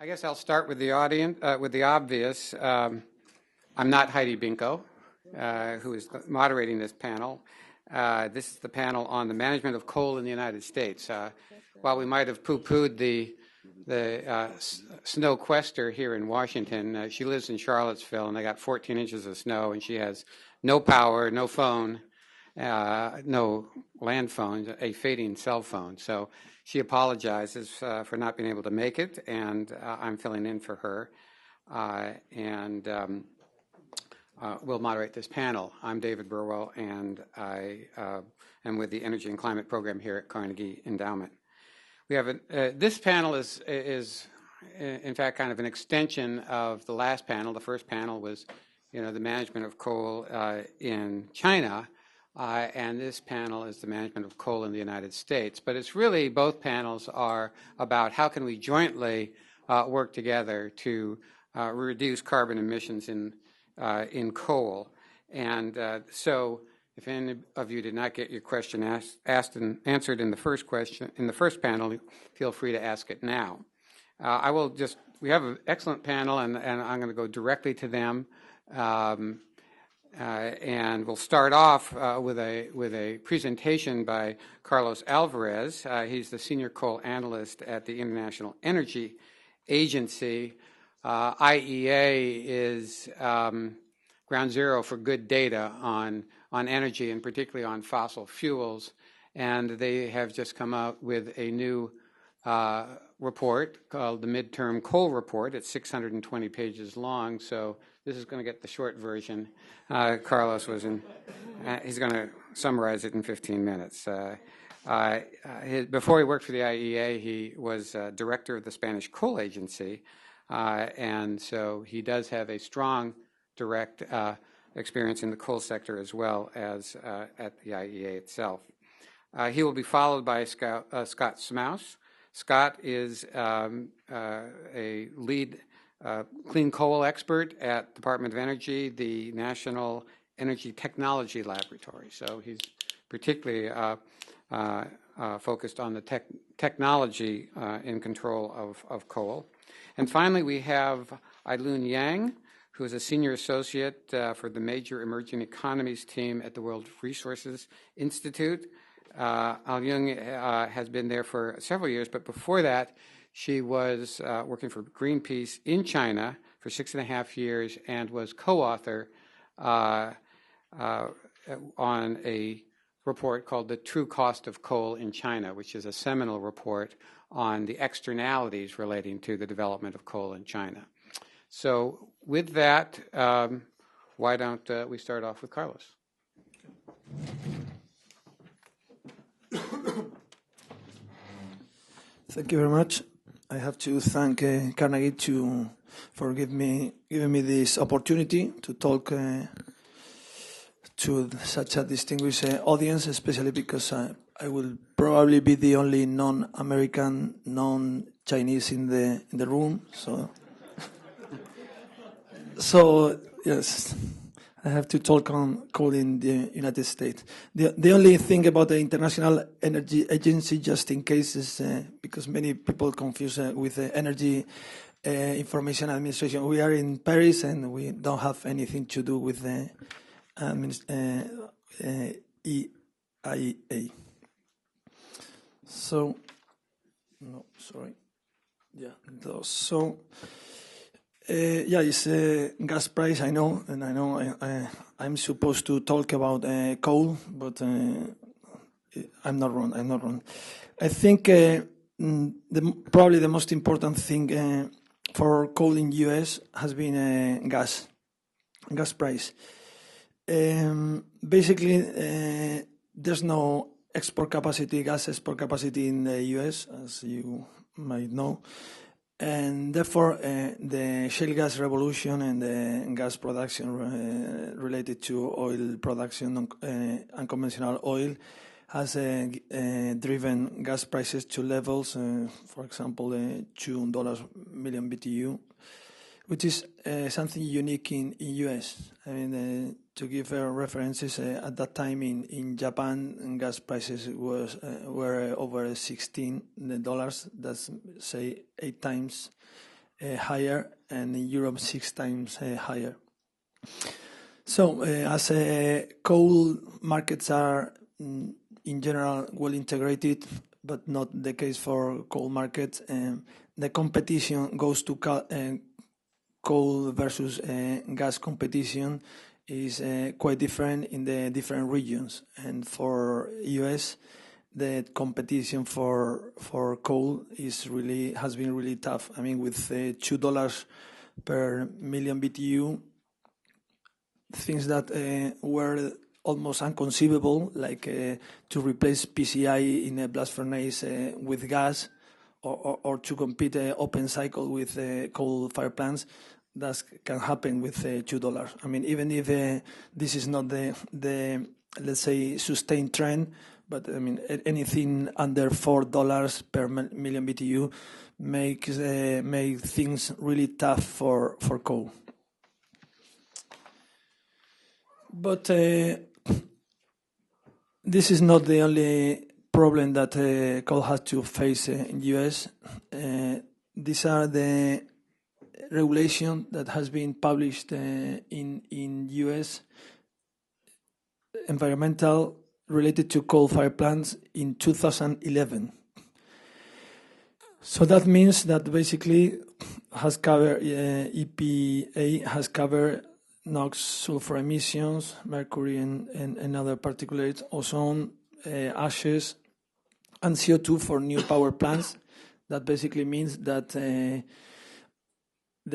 I guess I'll start with the audience, with the obvious. I'm not Heidi Binko, who is moderating this panel. This is the panel on the management of coal in the United States. While we might have poo-pooed the Snowquester here in Washington, she lives in Charlottesville, and they got 14 inches of snow, and she has no power, no phone, no land phone, a fading cell phone. So she apologizes for not being able to make it, and I'm filling in for her. We'll moderate this panel. I'm David Burwell, and I am with the Energy and Climate Program here at Carnegie Endowment. We have this panel is in fact kind of an extension of the last panel. The first panel was, the management of coal in China. And this panel is the management of coal in the United States. But it's really, both panels are about how can we jointly work together to reduce carbon emissions in coal. And so if any of you did not get your question asked and answered in the first panel, feel free to ask it now. We have an excellent panel, and I'm going to go directly to them. And we'll start off with a presentation by Carlos Alvarez. He's the senior coal analyst at the International Energy Agency. IEA is ground zero for good data on energy, and particularly on fossil fuels. And they have just come out with a new report called the Midterm Coal Report. It's 620 pages long, so this is going to get the short version. Carlos was he's going to summarize it in 15 minutes. Before he worked for the IEA, he was director of the Spanish Coal Agency, and so he does have a strong direct experience in the coal sector as well as at the IEA itself. He will be followed by Scott Smouse. Scott is a lead clean coal expert at Department of Energy, the National Energy Technology Laboratory. So he's particularly focused on the technology in control of coal. And finally, we have Ailun Yang, who is a senior associate for the Major Emerging Economies team at the World Resources Institute. Ailun has been there for several years, but before that, she was working for Greenpeace in China for 6.5 years and was co-author on a report called The True Cost of Coal in China, which is a seminal report on the externalities relating to the development of coal in China. So with that, why don't we start off with Carlos? Thank you very much. I have to thank Carnegie for giving me this opportunity to talk to such a distinguished audience, especially because I will probably be the only non-American, non-Chinese in the room. So yes, I have to talk on coal in the United States. The only thing about the International Energy Agency, just in case, is because many people confuse with the Energy Information Administration. We are in Paris, and we don't have anything to do with the EIA. So, no, sorry. Yeah, so. It's gas price, I know, and I know I'm supposed to talk about coal, but I'm not wrong. I think probably the most important thing for coal in U.S. has been gas price. Basically, there's no gas export capacity in the U.S., as you might know. And therefore, the shale gas revolution and the gas production related to oil production, unconventional oil, has driven gas prices to levels, for example, $2 million BTU, which is something unique in U.S. I mean, to give references, at that time in Japan, gas prices were over $16. That's say 8 times higher, and in Europe 6 times higher. So as coal markets are in general well integrated, but not the case for coal markets, the competition goes to coal versus gas competition is quite different in the different regions. And for US, the competition for coal has been really tough. I mean, with $2 per million BTU, things that were almost inconceivable, like to replace PCI in a blast furnace with gas, or to compete open cycle with coal-fired plants, that can happen with $2. I mean, even if this is not the let's say sustained trend, but I mean anything under $4 per million BTU make things really tough for coal. But this is not the only problem that coal has to face in the US. These are the regulation that has been published in US, environmental related to coal-fired plants in 2011. So that means that basically has covered EPA has covered NOx, sulfur emissions, mercury and other particulates, ozone, ashes, and CO2 for new power plants. That basically means that the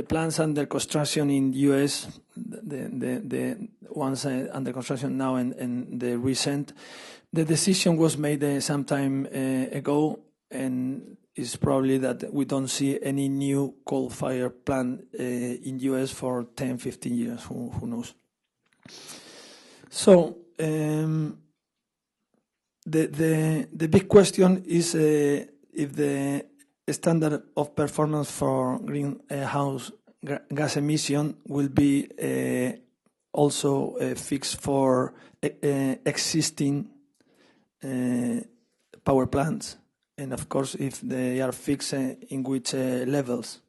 plants under construction in the US, the ones under construction now and the recent, the decision was made some time ago, and it's probably that we don't see any new coal-fired plant in the US for 10, 15 years, who knows. So the big question is if the standard of performance for greenhouse gas emission will be also fixed for existing power plants, and of course if they are fixed in which levels,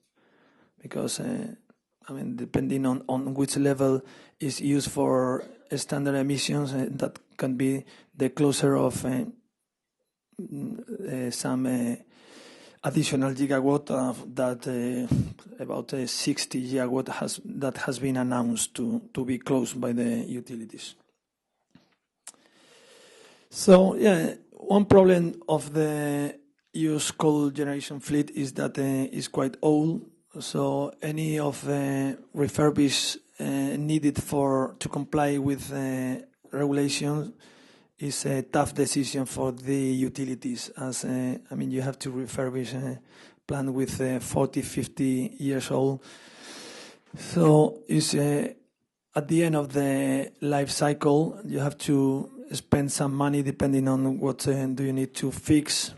because I mean depending on which level is used for standard emissions, that can be the closer of some additional gigawatt of that about 60 gigawatt has been announced to be closed by the utilities. So yeah, one problem of the US coal generation fleet is that it's quite old. So any of the refurbished needed to comply with regulations is a tough decision for the utilities, as I mean you have to refurbish a plant with 40, 50 years old. So it's at the end of the life cycle, you have to spend some money depending on what do you need to fix.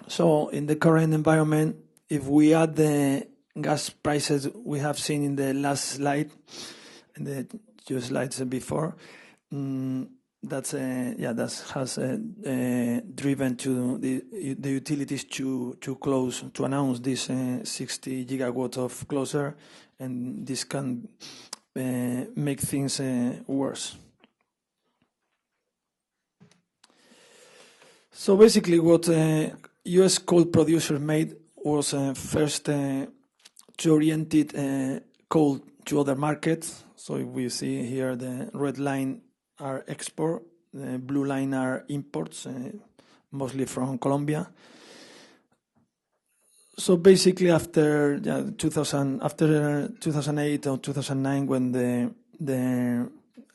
So in the current environment, if we add the gas prices we have seen in the last slide, and the two slides before, that has driven to the utilities to announce this 60 gigawatts of closure, and this can make things worse. So basically what US coal producers made was first to orient coal to other markets. So if we see here, the red line are export, the blue line are imports, mostly from Colombia. So basically after 2008 or 2009, when the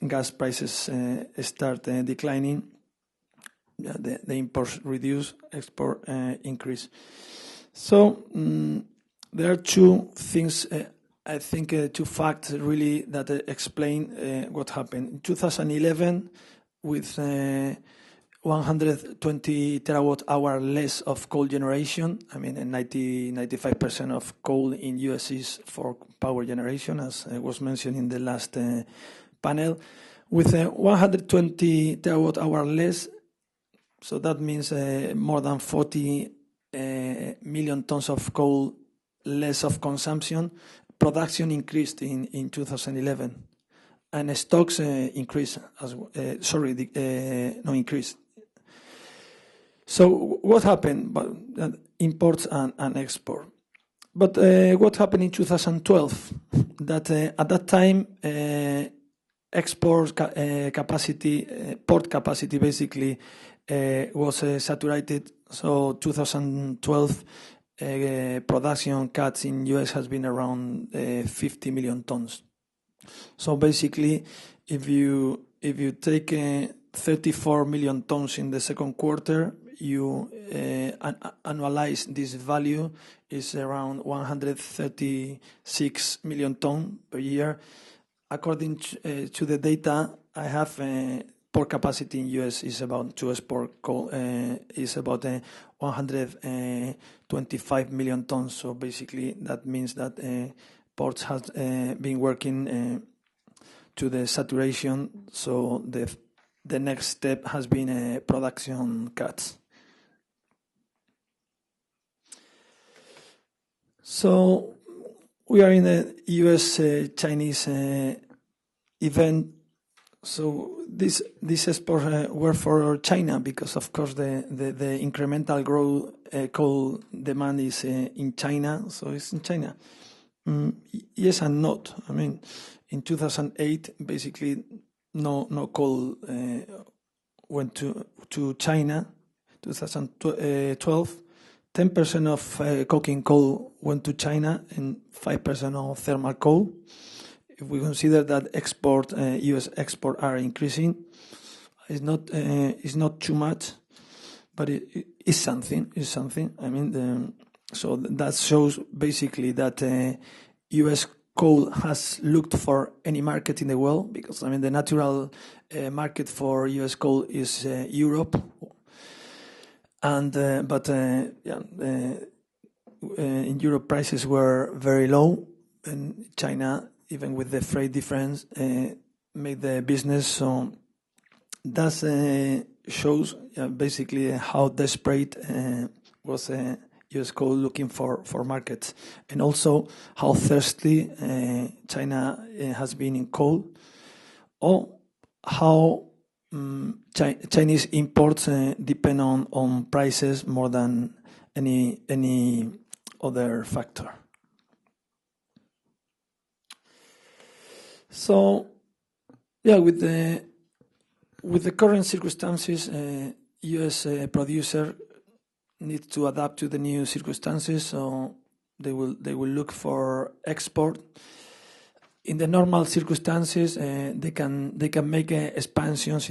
gas prices start declining, the imports reduce, export increase. So there are two things, I think two facts really that explain what happened. In 2011, with 120 terawatt hour less of coal generation, I mean 95% of coal in US is for power generation, as was mentioned in the last panel. With 120 terawatt hour less, so that means more than 40 million tons of coal less of consumption, production increased in 2011, and stocks increased increased. So what happened? Imports and export. But what happened in 2012? That at that time, export capacity, port capacity basically was saturated. So 2012 production cuts in US has been around 50 million tons. So basically, if you take 34 million tons in the second quarter, you annualize this value is around 136 million tons per year. According to the data I have, port capacity in US is about to export coal is about 125 million tons. So basically, that means that ports has been working to the saturation. So the next step has been production cuts. So we are in a US-Chinese event. So this export were for China because, of course, the incremental growth coal demand is in China. So it's in China. Yes and not. I mean, in 2008, basically, no coal went to China. 2012. 10% of coking coal went to China and 5% of thermal coal. If we consider that U.S. export are increasing, it's not too much, but it is something. It's something. I mean, so that shows basically that U.S. coal has looked for any market in the world, because I mean the natural market for U.S. coal is Europe. And in Europe prices were very low, and China, even with the freight difference, made the business. So that shows basically how desperate was U.S. coal looking for markets, and also how thirsty China has been in coal, or how Chinese imports depend on prices more than any other factor. So, with the current circumstances, U.S. producer needs to adapt to the new circumstances. So they will look for export. In the normal circumstances, they can make expansions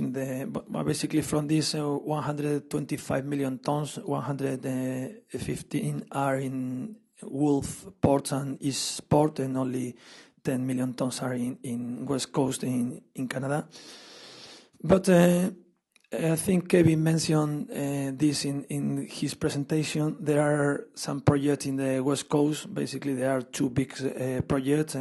basically from this 125 million tons, 115 are in Gulf ports and East Port, and only 10 million tons are in West Coast in Canada. But I think Kevin mentioned this in his presentation. There are some projects in the West Coast. Basically, there are two big projects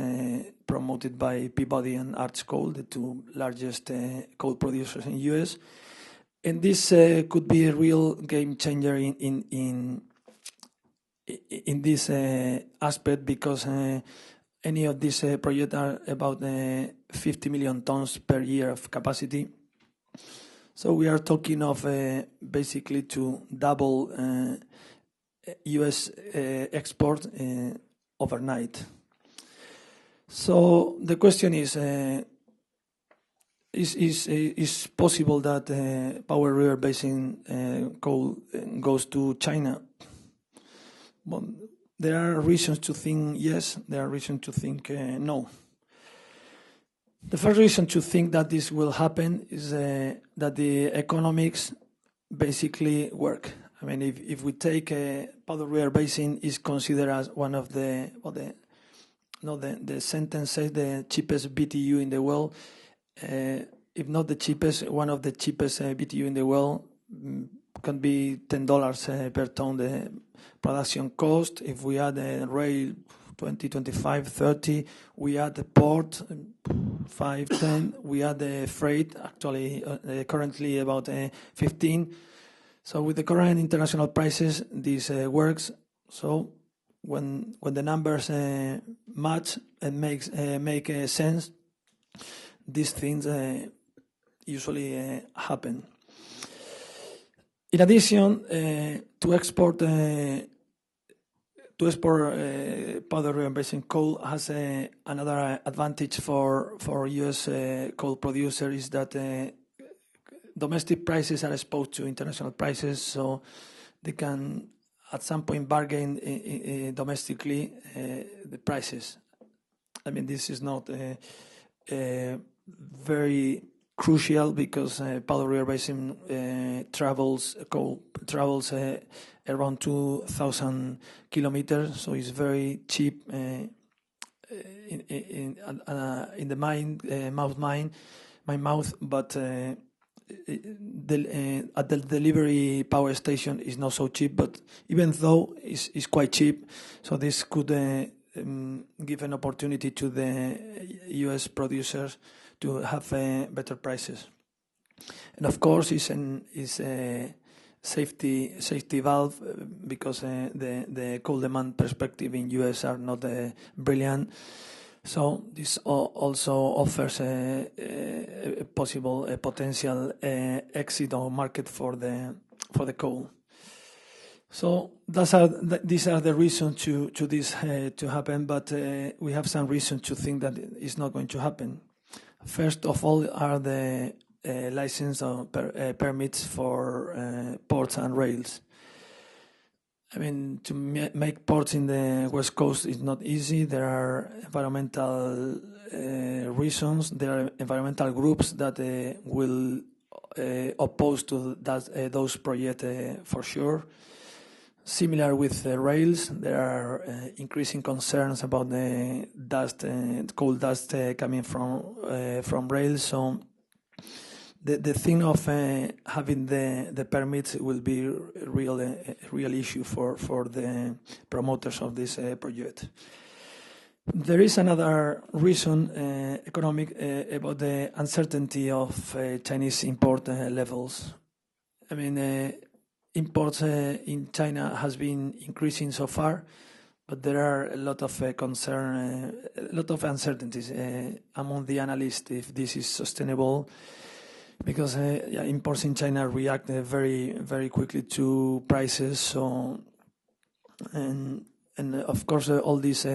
promoted by Peabody and Arch Coal, the two largest coal producers in the U.S. And this could be a real game changer in this aspect, because any of these projects are about 50 million tons per year of capacity. So we are talking of basically to double U.S. export overnight. So the question is possible that Powder River Basin coal goes to China? Well, there are reasons to think yes, there are reasons to think no. The first reason to think that this will happen is that the economics basically work. I mean, if we take Powder River Basin is considered as one of the sentence says the cheapest BTU in the world. If not the cheapest, one of the cheapest BTU in the world. Can be $10 per ton the production cost. If we add a rail, 20, 25, 30, we add the port, 5, 10, we add the freight, actually currently about 15. So with the current international prices, this works. So when the numbers match and make sense, these things usually happen. In addition, to export powder river basin coal has another advantage for U.S. coal producers is that domestic prices are exposed to international prices, so they can at some point bargain domestically the prices. I mean, this is not very crucial because powder river basin coal travels around 2,000 kilometers, so it's very cheap in the mine, my mouth, but at the delivery power station is not so cheap, but even though it's quite cheap, so this could give an opportunity to the U.S. producers to have better prices. And of course, it's a safety valve because the coal demand perspective in U.S. are not brilliant. So this also offers a potential exit or market for the coal. So these are the reasons to this to happen, but we have some reason to think that it's not going to happen. First of all are the license or permits for ports and rails. I mean, to make ports in the West Coast is not easy. There are environmental reasons. There are environmental groups that will oppose to those projects for sure. Similar with rails, there are increasing concerns about the dust, coal dust coming from rails. So the thing of having the permits will be a real issue for the promoters of this project. There is another reason, economic, about the uncertainty of Chinese import levels. I mean, imports in China has been increasing so far, but there are a lot of concern, a lot of uncertainties among the analysts if this is sustainable, because imports in China react very, very quickly to prices. So, and of course, all these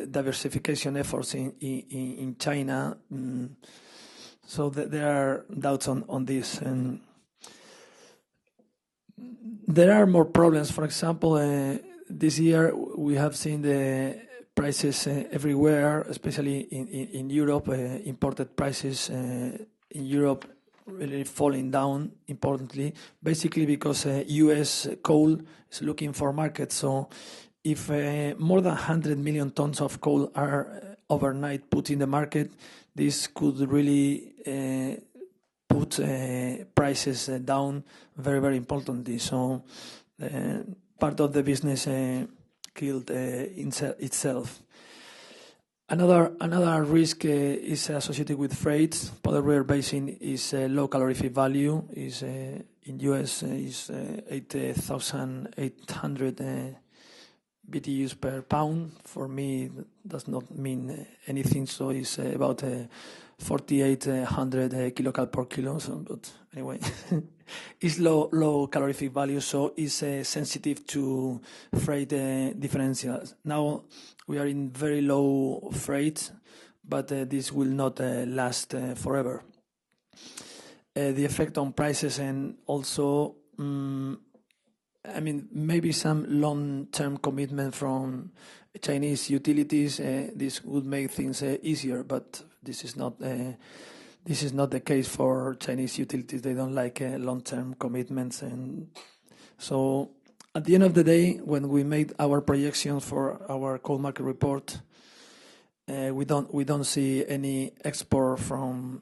diversification efforts in China. So there are doubts on this, and there are more problems. For example, this year we have seen the prices everywhere, especially in Europe. Imported prices in Europe really falling down importantly, basically because U.S. coal is looking for markets. So if more than 100 million tons of coal are overnight put in the market, this could really put prices down very, very importantly. So part of the business killed itself. Another risk is associated with freight. Powder river basin is low calorific value. Is in US is 8,800 BTUs per pound. For me, that does not mean anything. So it's about 4,800 kilocal per kilo. So, but anyway, it's low calorific value, so it's sensitive to freight differentials. Now we are in very low freight, but this will not last forever. The effect on prices and also, I mean, maybe some long-term commitment from Chinese utilities. This would make things easier, but this is not the case for Chinese utilities. They don't like long-term commitments, and so at the end of the day, when we made our projections for our coal market report, we don't see any export from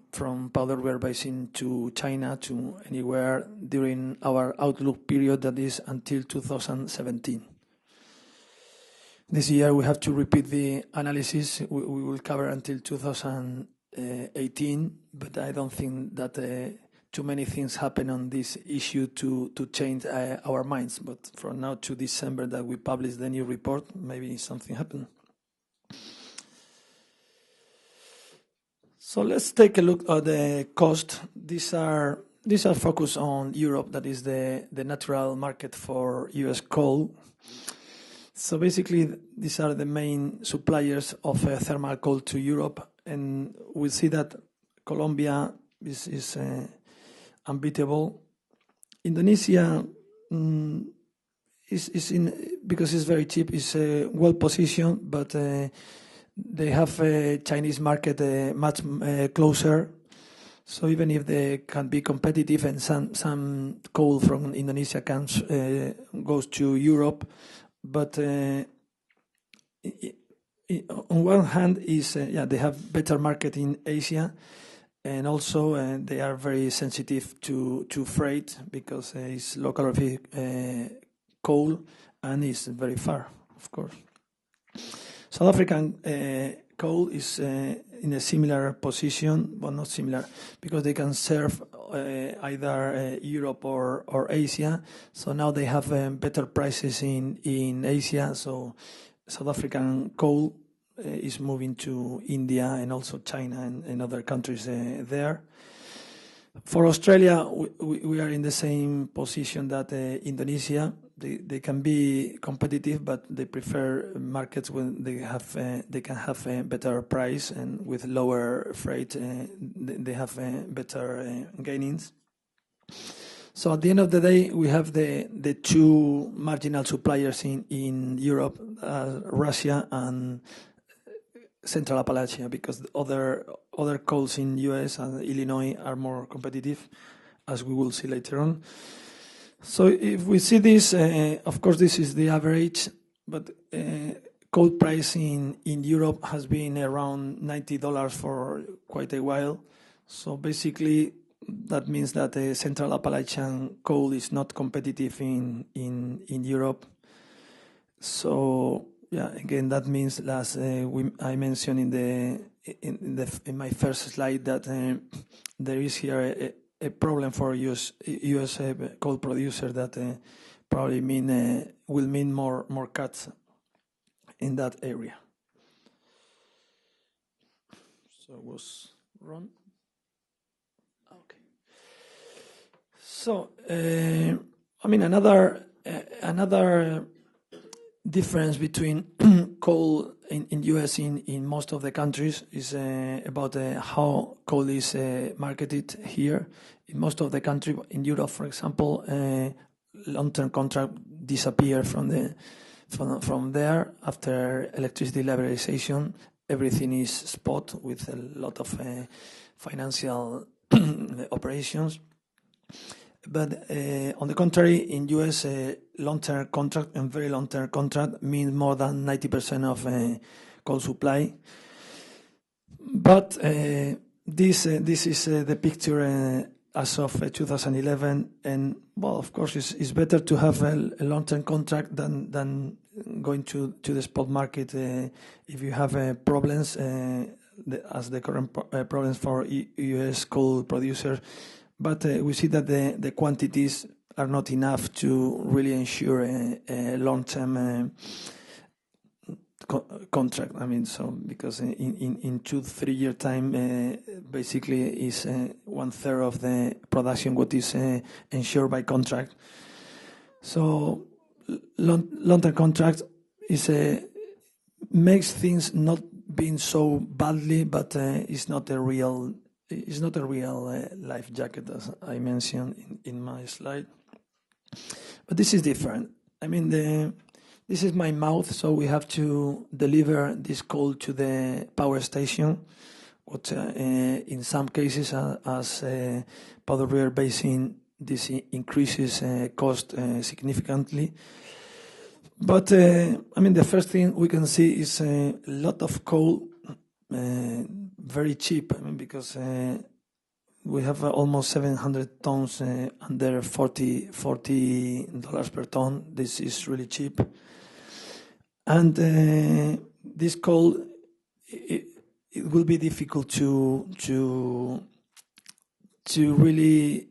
powder river basin to China to anywhere during our outlook period, that is until 2017. This year we have to repeat the analysis. We will cover until 2018, but I don't think that too many things happen on this issue to change our minds. But from now to December that we publish the new report, maybe something happened. So let's take a look at the cost. These are focused on Europe, that is the natural market for US coal. So basically, these are the main suppliers of thermal coal to Europe, and we see that Colombia is unbeatable. Indonesia is because it's very cheap, is well positioned, but they have a Chinese market much closer. So even if they can be competitive and some coal from Indonesia goes to Europe, but on one hand they have better market in Asia, and also they are very sensitive to freight because it's local coal and it's very far, of course. South African coal is in a similar position, but not similar, because they can serve either Europe or Asia. So now they have better prices in Asia. So South African coal is moving to India and also China and other countries there. For Australia, we are in the same position that Indonesia. They can be competitive, but they prefer markets when they can have a better price, and with lower freight, they have better gainings. So at the end of the day, we have the two marginal suppliers in Europe, Russia and Central Appalachia, because other coals in US and Illinois are more competitive, as we will see later on. So if we see this, of course this is the average, but coal price in Europe has been around $90 for quite a while. So basically that means that Central Appalachian coal is not competitive in Europe. So yeah, again, that means I mentioned in my first slide that there is here a problem for US coal producer that probably will mean more cuts in that area. So it was wrong. Okay. So another difference between coal in US in most of the countries is about how coal is marketed here. In most of the country, in Europe, for example, long-term contract disappear from there after electricity liberalization. Everything is spot with a lot of financial operations. But on the contrary, in US, long-term contract and very long-term contract means more than 90% of coal supply. But this is the picture as of 2011, and well, of course, it's better to have a long-term contract than going to the spot market if you have problems, as the current problems for US coal producers. But we see that the quantities are not enough to really ensure a long-term contract. I mean, so because in 2-3 year time, basically is 1/3 of the production what is ensured by contract. So long-term contract makes things not being so badly, but it's not a real life jacket, as I mentioned in my slide. But this is different. I mean, this is my mouth, so we have to deliver this coal to the power station, what in some cases, as Powder River Basin, this increases cost significantly. But I mean, the first thing we can see is a lot of coal, very cheap. I mean, because we have almost 700 tons under $40 per ton. This is really cheap. And this coal, it will be difficult to to really,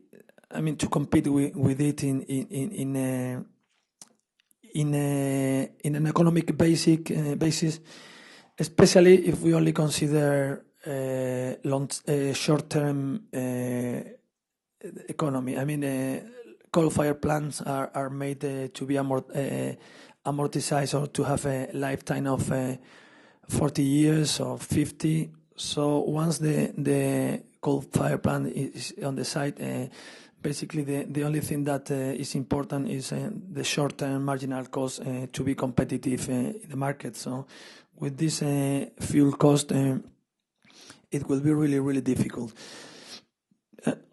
to compete with it in an economic basis, especially if we only consider short-term economy. Coal-fired plants are made to be amortized or to have a lifetime of 40 years or 50. So once the coal-fired plant is on the site, basically the only thing that is important is the short-term marginal cost to be competitive in the market. So with this fuel cost, it will be really, really difficult.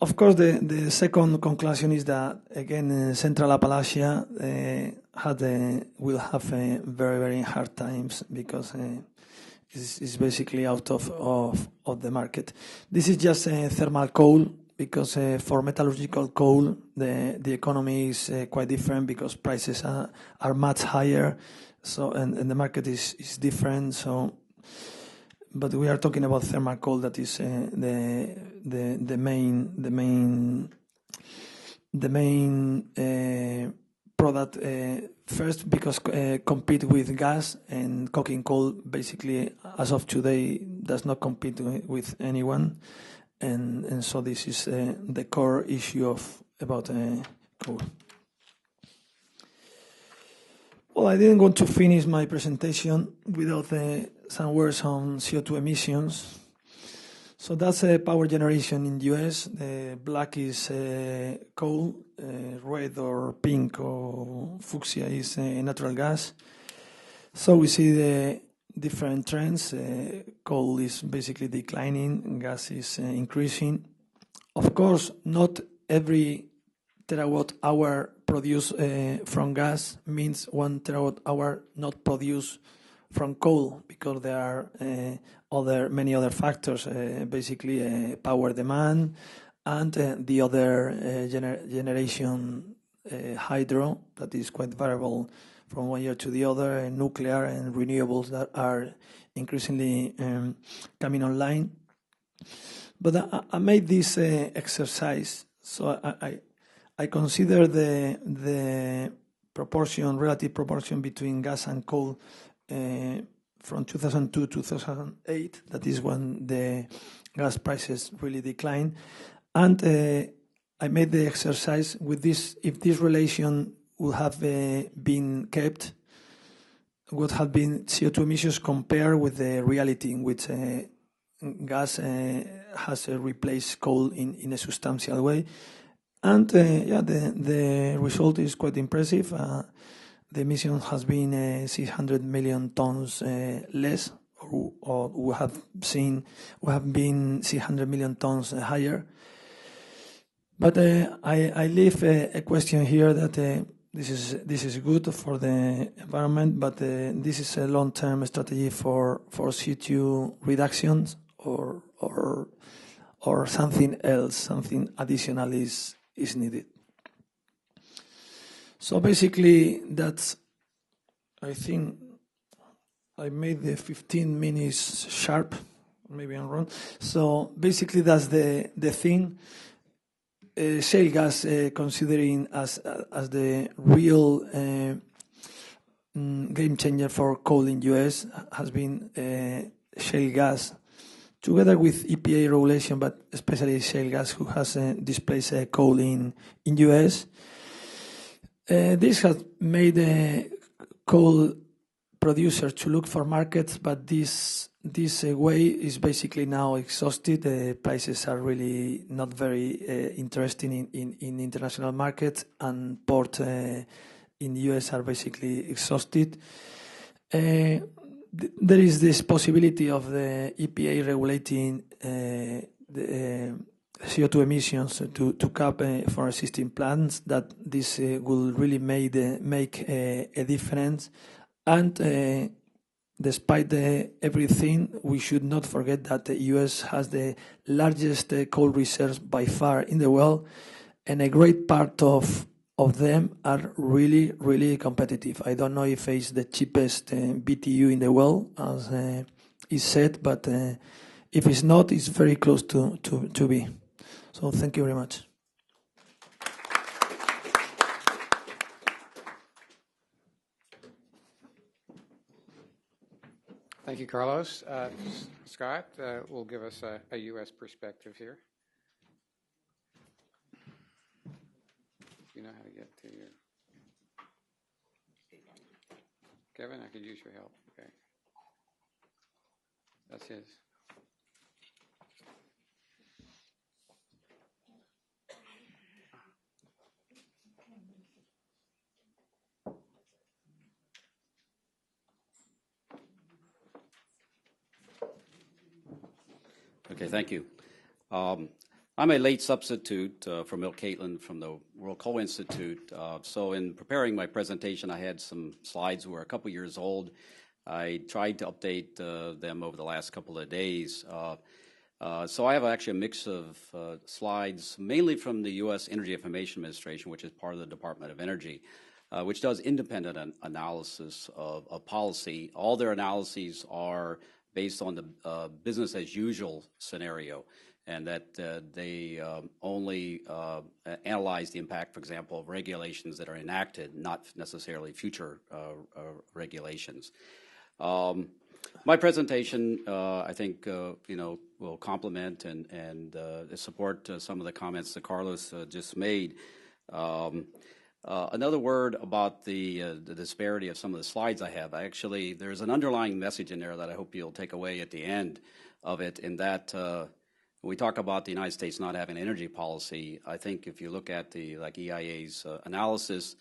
Of course, the second conclusion is that, again, Central Appalachia will have very, very hard times because it's basically out of the market. This is just thermal coal, because for metallurgical coal, the economy is quite different because prices are much higher, so and the market is different. So, but we are talking about thermal coal, that is the main product first, because compete with gas, and coking coal basically as of today does not compete with anyone, and so this is the core issue about coal. Well, I didn't want to finish my presentation without some words on CO2 emissions. So that's power generation in the US. The black is coal, red or pink or fuchsia is natural gas. So we see the different trends. Coal is basically declining, gas is increasing. Of course, not every terawatt hour produced from gas means 1 terawatt hour not produced from coal, because there are many other factors, basically power demand and the other generation, hydro, that is quite variable from one year to the other, and nuclear and renewables that are increasingly coming online. But I made this exercise, so I consider the relative proportion between gas and coal from 2002 to 2008. That is when the gas prices really declined. And I made the exercise with this: if this relation would have been kept, would have been CO2 emissions compared with the reality in which gas has replaced coal in a substantial way. And the result is quite impressive. The emission has been 600 million tons less, or we have been 600 million tons higher. But I leave a question here that this is good for the environment, but this is a long-term strategy for CO2 reductions, or something else, something additional is needed. So basically, that's, I think I made the 15 minutes sharp, maybe I'm wrong. So basically, that's the thing. Shale gas, considering as the real game changer for coal in US, has been shale gas, together with EPA regulation, but especially shale gas, who has displaced coal in US. This has made coal producers to look for markets, but this way is basically now exhausted. Prices are really not very interesting in international markets, and ports in the US are basically exhausted. There is this possibility of the EPA regulating the CO2 emissions to cap for existing plants, that this will really make a difference. And despite everything, we should not forget that the US has the largest coal reserves by far in the world, and a great part of them are really, really competitive. I don't know if it's the cheapest BTU in the world, as is said, but if it's not, it's very close to be. So thank you very much. Thank you, Carlos. Scott will give us a U.S. perspective here. You know how to get to your... Kevin, I could use your help. Okay. That's his. Okay, thank you. I'm a late substitute for Milt Catlin from the World Coal Institute. So in preparing my presentation, I had some slides that were a couple years old. I tried to update them over the last couple of days. So I have actually a mix of slides, mainly from the U.S. Energy Information Administration, which is part of the Department of Energy, which does independent analysis of policy. All their analyses are based on the business as usual scenario, and that they only analyze the impact, for example, of regulations that are enacted, not necessarily future regulations. My presentation, I think, will complement and support some of the comments that Carlos just made. Another word about the disparity of some of the slides I have. Actually, there's an underlying message in there that I hope you'll take away at the end of it, in that when we talk about the United States not having an energy policy, I think if you look at the EIA's analysis,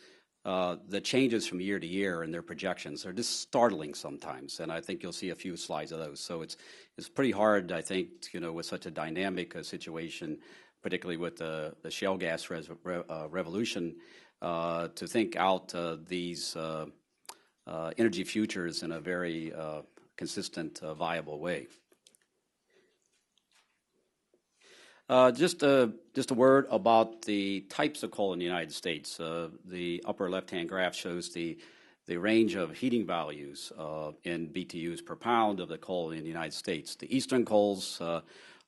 the changes from year to year and their projections are just startling sometimes, and I think you'll see a few slides of those. So it's pretty hard, I think, with such a dynamic situation, particularly with the shale gas revolution, to think out these energy futures in a very consistent, viable way. Just a word about the types of coal in the United States. The upper left-hand graph shows the range of heating values in BTUs per pound of the coal in the United States. The eastern coals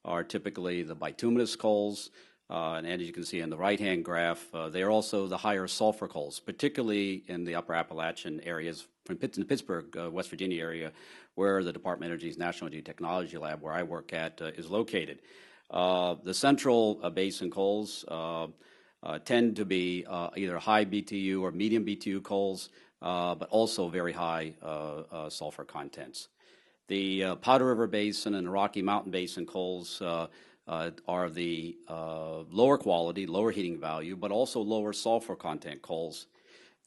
are typically the bituminous coals, and as you can see in the right-hand graph, they are also the higher sulfur coals, particularly in the upper Appalachian areas, from the Pittsburgh, West Virginia area, where the Department of Energy's National Energy Technology Lab, where I work at, is located. The central basin coals tend to be either high BTU or medium BTU coals, but also very high sulfur contents. The Powder River Basin and the Rocky Mountain Basin coals are the lower quality, lower heating value, but also lower sulfur content coals.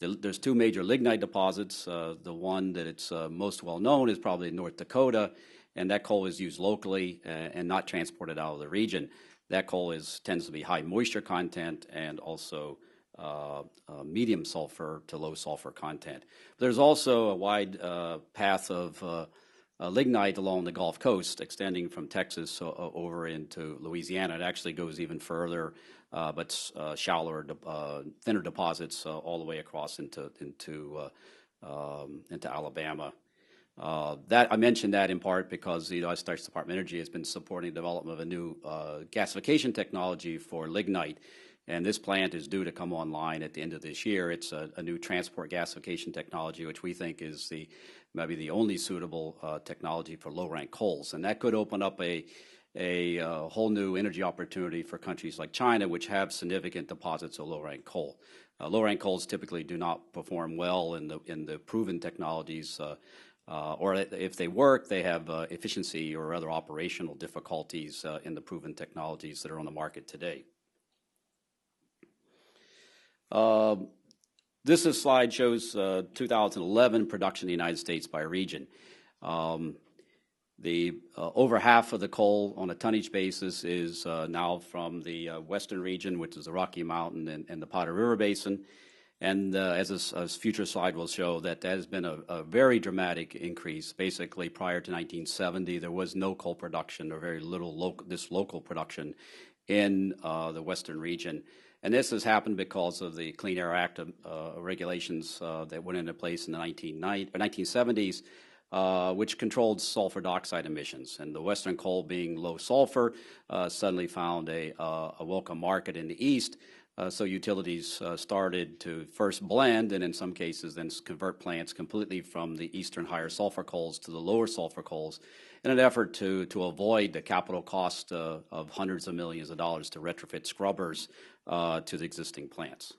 There's two major lignite deposits. The one that it's most well known is probably in North Dakota, and that coal is used locally and not transported out of the region. That coal tends to be high moisture content and also medium sulfur to low sulfur content. There's also a wide path of lignite along the Gulf Coast, extending from Texas over into Louisiana. It actually goes even further, but shallower, thinner deposits all the way across into Alabama. I mentioned that in part because the United States Department of Energy has been supporting the development of a new gasification technology for lignite, and this plant is due to come online at the end of this year. It's a new transport gasification technology, which we think is maybe the only suitable technology for low-rank coals, and that could open up a whole new energy opportunity for countries like China, which have significant deposits of low-rank coal. Low-rank coals typically do not perform well in the proven technologies, or if they work, they have efficiency or other operational difficulties in the proven technologies that are on the market today. This slide shows 2011 production in the United States by region. Over half of the coal on a tonnage basis is now from the western region, which is the Rocky Mountain and the Powder River Basin. And as a future slide will show, that has been a very dramatic increase. Basically, prior to 1970, there was no coal production or very little local production in the western region. And this has happened because of the Clean Air Act regulations that went into place in the 1970s, which controlled sulfur dioxide emissions. And the Western coal, being low sulfur, suddenly found a welcome market in the East. So utilities started to first blend, and in some cases then convert plants completely from the eastern higher sulfur coals to the lower sulfur coals in an effort to avoid the capital cost of hundreds of millions of dollars to retrofit scrubbers to the existing plants.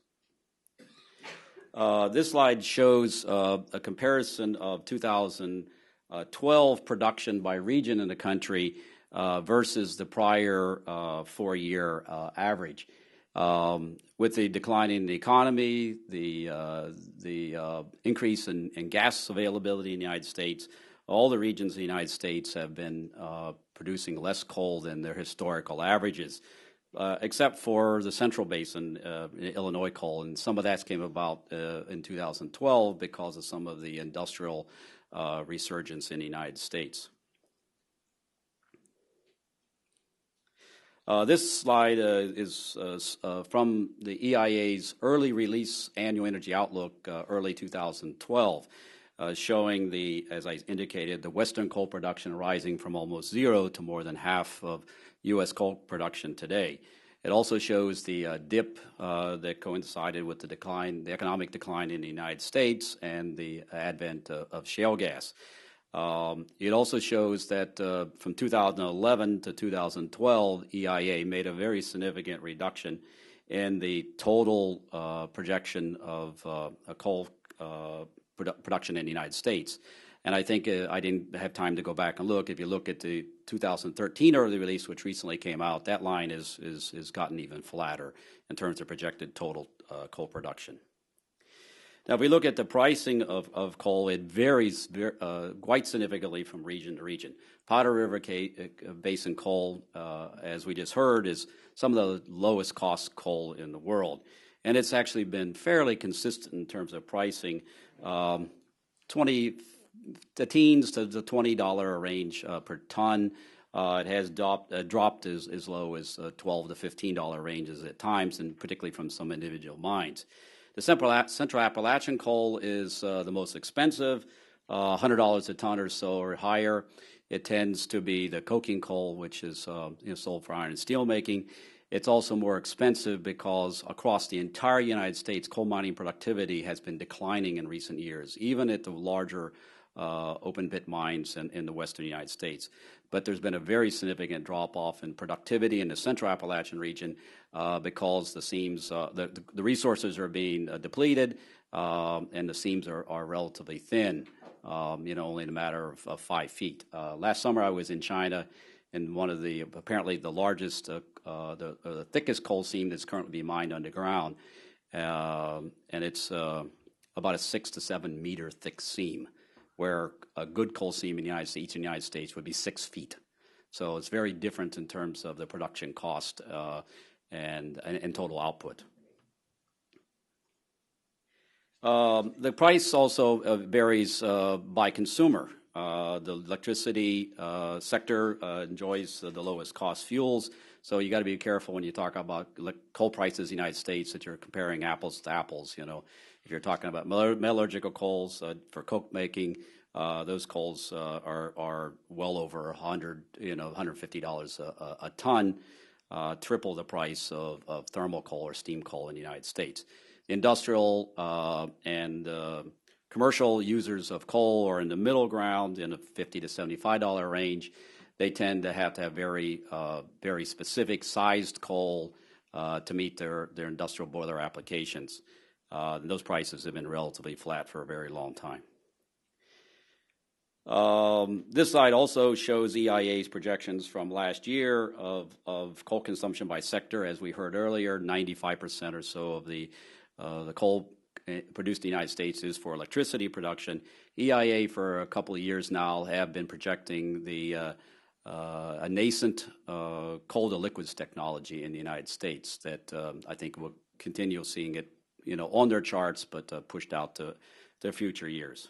This slide shows a comparison of 2012 production by region in the country versus the prior 4-year average. With the decline in the economy, the increase in gas availability in the United States, all the regions of the United States have been producing less coal than their historical averages, except for the Central Basin, Illinois coal, and some of that came about in 2012 because of some of the industrial resurgence in the United States. This slide is from the EIA's early release annual energy outlook, early 2012, showing the, as I indicated, the Western coal production rising from almost zero to more than half of U.S. coal production today. It also shows the dip that coincided with the decline, the economic decline in the United States and the advent of shale gas. It also shows that from 2011 to 2012, EIA made a very significant reduction in the total projection of coal production in the United States. And I think I didn't have time to go back and look. If you look at the 2013 early release, which recently came out, that line is gotten even flatter in terms of projected total coal production. Now, if we look at the pricing of coal, it varies quite significantly from region to region. Powder River Basin coal, as we just heard, is some of the lowest cost coal in the world. And it's actually been fairly consistent in terms of pricing, the teens to the $20 range per ton. It has dropped as low as $12 to $15 ranges at times, and particularly from some individual mines. The Central Appalachian coal is the most expensive, $100 a ton or so or higher. It tends to be the coking coal, which is sold for iron and steel making. It's also more expensive because across the entire United States, coal mining productivity has been declining in recent years, even at the larger open pit mines in the western United States. But there's been a very significant drop-off in productivity in the Central Appalachian region because the seams, the resources are being depleted, and the seams are relatively thin, only in a matter of 5 feet. Last summer I was in China, and one of the, apparently the largest, the thickest coal seam that's currently being mined underground, and it's about a 6 to 7 meter thick seam, where a good coal seam in the United States would be 6 feet. So it's very different in terms of the production cost and total output. The price also varies by consumer. The electricity sector enjoys the lowest cost fuels, so you got to be careful when you talk about coal prices in the United States that you're comparing apples to apples. If you're talking about metallurgical coals for coke making, those coals are well over $150 a ton, triple the price of thermal coal or steam coal in the United States. Industrial and commercial users of coal are in the middle ground in a $50 to $75 range. They tend to have very specific sized coal to meet their industrial boiler applications. Those prices have been relatively flat for a very long time. This slide also shows EIA's projections from last year of coal consumption by sector. As we heard earlier, 95% or so of the coal produced in the United States is for electricity production. EIA for a couple of years now have been projecting a nascent coal to liquids technology in the United States that I think we'll continue seeing it on their charts, but pushed out to future years.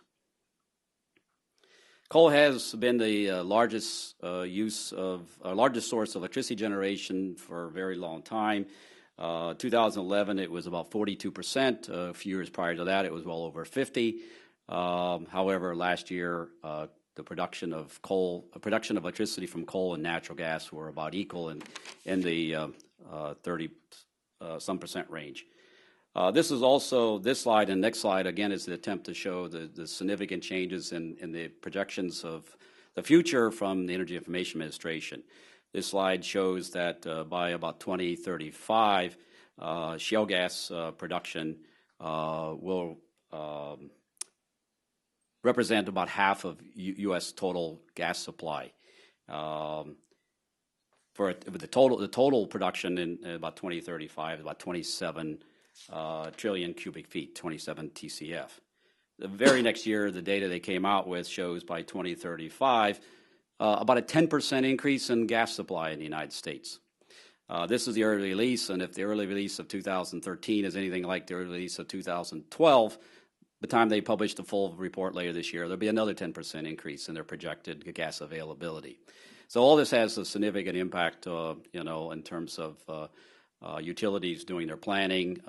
Coal has been the largest source of electricity generation for a very long time. 2011, it was about 42%. A few years prior to that, it was well over 50%. However, last year, the production of electricity from coal and natural gas were about equal in the 30% range. This slide and next slide, again, is the attempt to show the significant changes in the projections of the future from the Energy Information Administration. This slide shows that by about 2035, shale gas production will represent about half of U.S. total gas supply. For the total production in about 2035 is about 27 trillion cubic feet, 27 TCF. The very next year, the data they came out with shows by 2035 about a 10% increase in gas supply in the United States. This is the early release, and if the early release of 2013 is anything like the early release of 2012, the time they publish the full report later this year, there'll be another 10% increase in their projected gas availability. So all this has a significant impact, in terms of utilities doing their planning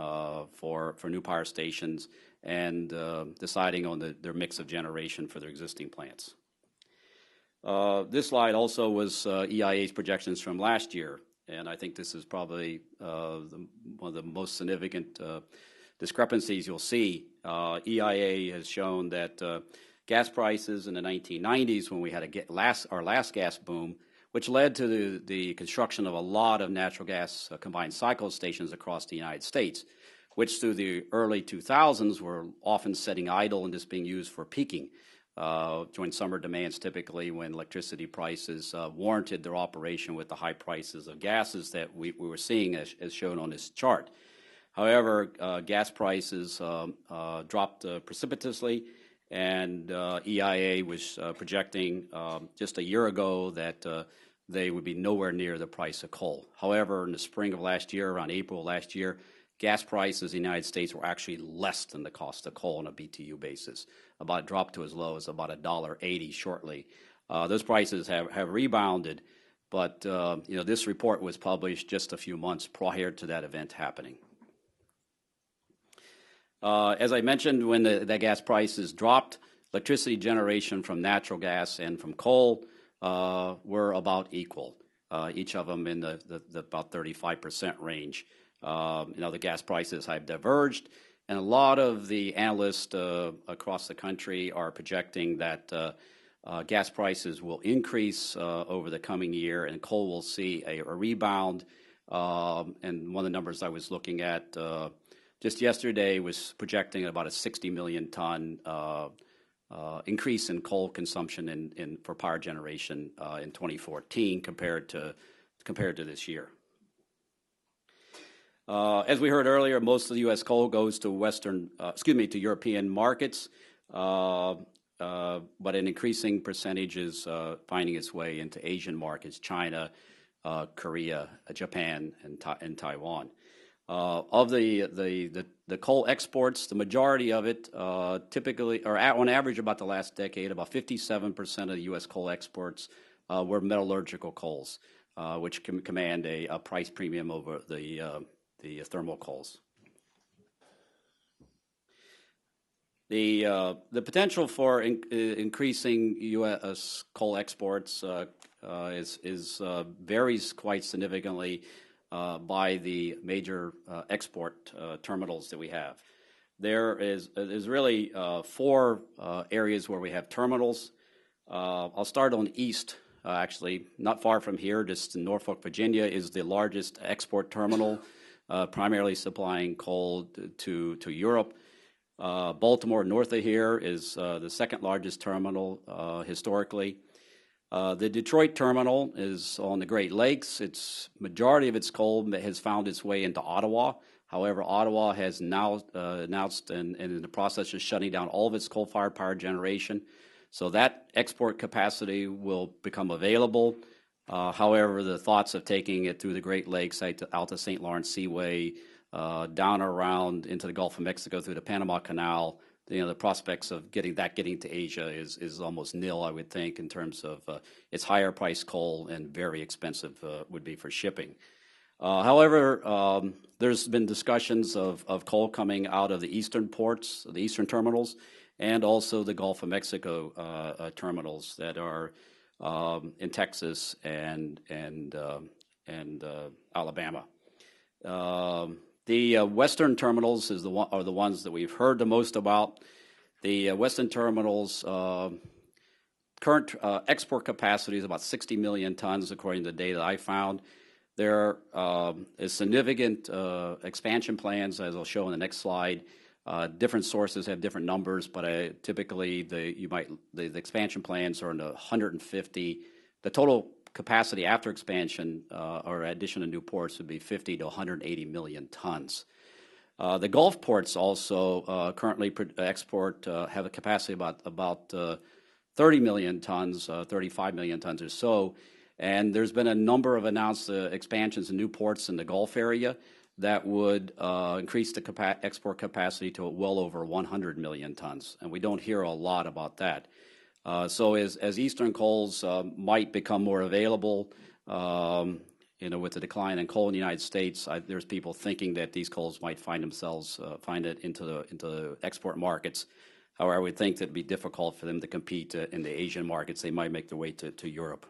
for new power stations and deciding on their mix of generation for their existing plants. This slide also was EIA's projections from last year, and I think this is probably one of the most significant discrepancies you'll see. EIA has shown that gas prices in the 1990s, when we had our last gas boom, which led to the construction of a lot of natural gas combined cycle stations across the United States, which through the early 2000s were often sitting idle and just being used for peaking during summer demands, typically when electricity prices warranted their operation with the high prices of gases that we were seeing as shown on this chart. However, gas prices dropped precipitously, and EIA was projecting just a year ago that they would be nowhere near the price of coal. However, in the spring of last year, around April last year, gas prices in the United States were actually less than the cost of coal on a BTU basis, about dropped to as low as about $1.80 shortly. Those prices have rebounded, but this report was published just a few months prior to that event happening. As I mentioned, when the gas prices dropped, electricity generation from natural gas and from coal were about equal, each of them in the about 35% range. The gas prices have diverged, and a lot of the analysts across the country are projecting that gas prices will increase over the coming year, and coal will see a rebound. And one of the numbers I was looking at just yesterday was projecting about a 60 million ton increase in coal consumption for power generation in 2014 compared to this year. As we heard earlier, most of the U.S. coal goes to to European markets, but an increasing percentage is finding its way into Asian markets: China, Korea, Japan, and Taiwan. Of the coal exports, the majority of it typically, or on average about the last decade, about 57% of the U.S. coal exports were metallurgical coals, which can command a price premium over the thermal coals. The potential for increasing U.S. coal exports varies quite significantly by the major export terminals that we have. There's really four areas where we have terminals. I'll start on the east. Actually, not far from here, just in Norfolk, Virginia, is the largest export terminal, primarily supplying coal to Europe. Baltimore, north of here, is the second largest terminal historically. The Detroit terminal is on the Great Lakes. Majority of its coal has found its way into Ottawa. However, Ottawa has now announced and in the process of shutting down all of its coal-fired power generation. So that export capacity will become available. However, the thoughts of taking it through the Great Lakes out to St. Lawrence Seaway, down around into the Gulf of Mexico through the Panama Canal, the prospects of getting to Asia is almost nil, I would think, in terms of its higher priced coal and very expensive would be for shipping. However, there's been discussions of coal coming out of the eastern ports, the eastern terminals, and also the Gulf of Mexico terminals that are in Texas and Alabama. The Western terminals are the ones that we've heard the most about. The Western terminals current export capacity is about 60 million tons, according to the data I found. There is significant expansion plans, as I'll show in the next slide. Different sources have different numbers, but typically the expansion plans are in the 150. The total capacity after expansion or addition of new ports would be 50 to 180 million tons. The Gulf ports also currently export have a capacity about 30 million tons, 35 million tons or so. And there's been a number of announced expansions in new ports in the Gulf area that would increase the export capacity to well over 100 million tons. And we don't hear a lot about that. So as Eastern coals might become more available, with the decline in coal in the United States, there's people thinking that these coals might find it into the export markets. However, I would think that it'd be difficult for them to compete in the Asian markets. They might make their way to Europe.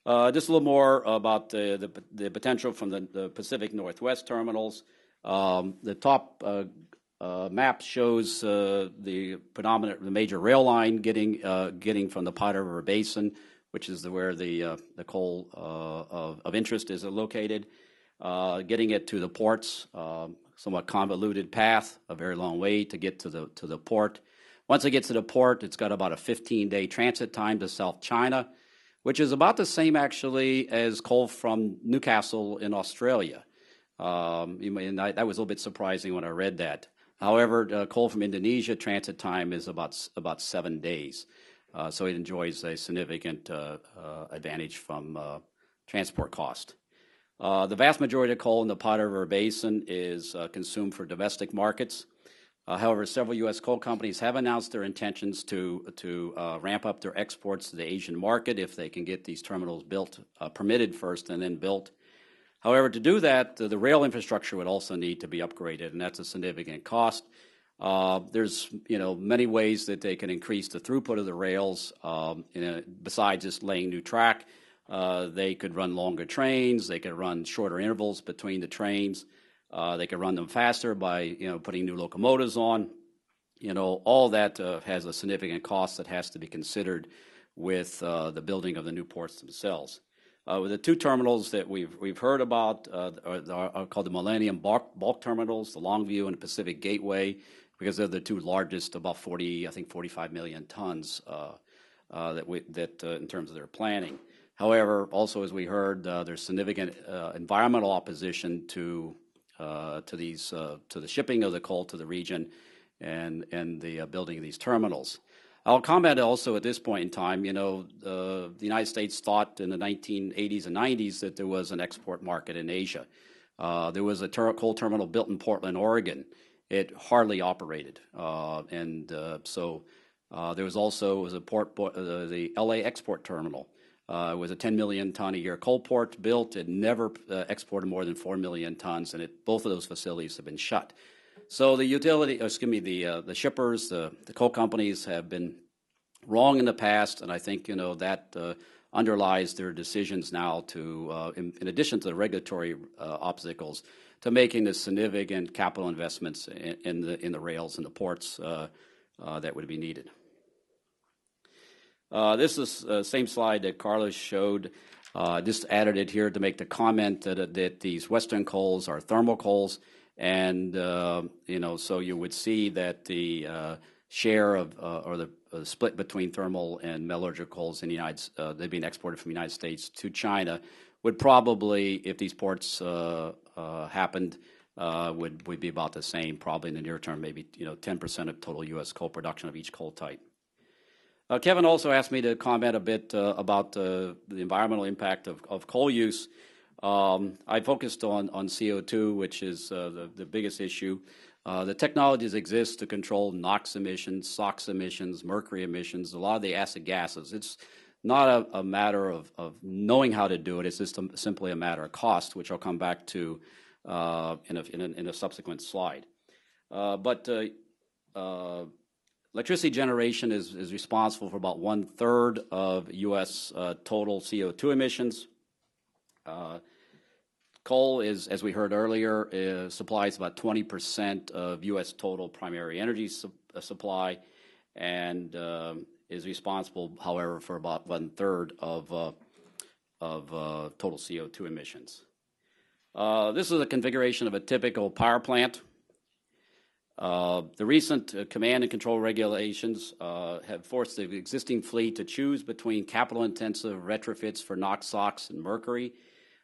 Just a little more about the potential from the Pacific Northwest terminals. The top map shows the major rail line getting from the Powder River Basin, which is where the coal of interest is located, getting it to the ports. Somewhat convoluted path, a very long way to get to the port. Once it gets to the port, it's got about a 15-day transit time to South China, which is about the same actually as coal from Newcastle in Australia. And that was a little bit surprising when I read that. However, coal from Indonesia transit time is about 7 days, so it enjoys a significant advantage from transport cost. The vast majority of coal in the Powder River Basin is consumed for domestic markets. However, several U.S. coal companies have announced their intentions to ramp up their exports to the Asian market if they can get these terminals built, permitted first and then built. However, to do that, the rail infrastructure would also need to be upgraded, and that's a significant cost. There's many ways that they can increase the throughput of the rails. Besides just laying new track, they could run longer trains. They could run shorter intervals between the trains. They could run them faster by putting new locomotives on. All that has a significant cost that has to be considered with the building of the new ports themselves. The two terminals that we've heard about are called the Millennium Bulk Terminals, the Longview and the Pacific Gateway, because they're the two largest, about 45 million tons that in terms of their planning. However, also as we heard, there's significant environmental opposition to the shipping of the coal to the region and the building of these terminals. I'll comment also at this point in time, the United States thought in the 1980s and 90s that there was an export market in Asia. There was a coal terminal built in Portland, Oregon. It hardly operated. So there was also the LA export terminal. It was a 10 million ton a year coal port built. It never exported more than 4 million tons, and both of those facilities have been shut. So the the shippers, the coal companies have been wrong in the past, and I think that underlies their decisions now to, in addition to the regulatory obstacles, to making the significant capital investments in the rails and the ports that would be needed. This is the same slide that Carlos showed. Just added it here to make the comment that these Western coals are thermal coals, and so you would see that the share of or the split between thermal and metallurgical coals in the they're being exported from the United States to China would probably, if these ports happened, would be about the same, probably in the near term, maybe 10% of total U.S. coal production of each coal type. Kevin also asked me to comment a bit about the environmental impact of coal use. I focused on CO2, which is the biggest issue. The technologies exist to control NOx emissions, SOx emissions, mercury emissions, a lot of the acid gases. It's not a matter of knowing how to do it. It's just simply a matter of cost, which I'll come back to in a subsequent slide. But electricity generation is responsible for about 1/3 of U.S. Total CO2 emissions. Coal is, as we heard earlier, supplies about 20% of U.S. total primary energy supply, and is responsible, however, for about 1/3 of total CO2 emissions. This is a configuration of a typical power plant. The recent command and control regulations have forced the existing fleet to choose between capital-intensive retrofits for NOx, SOx, and mercury,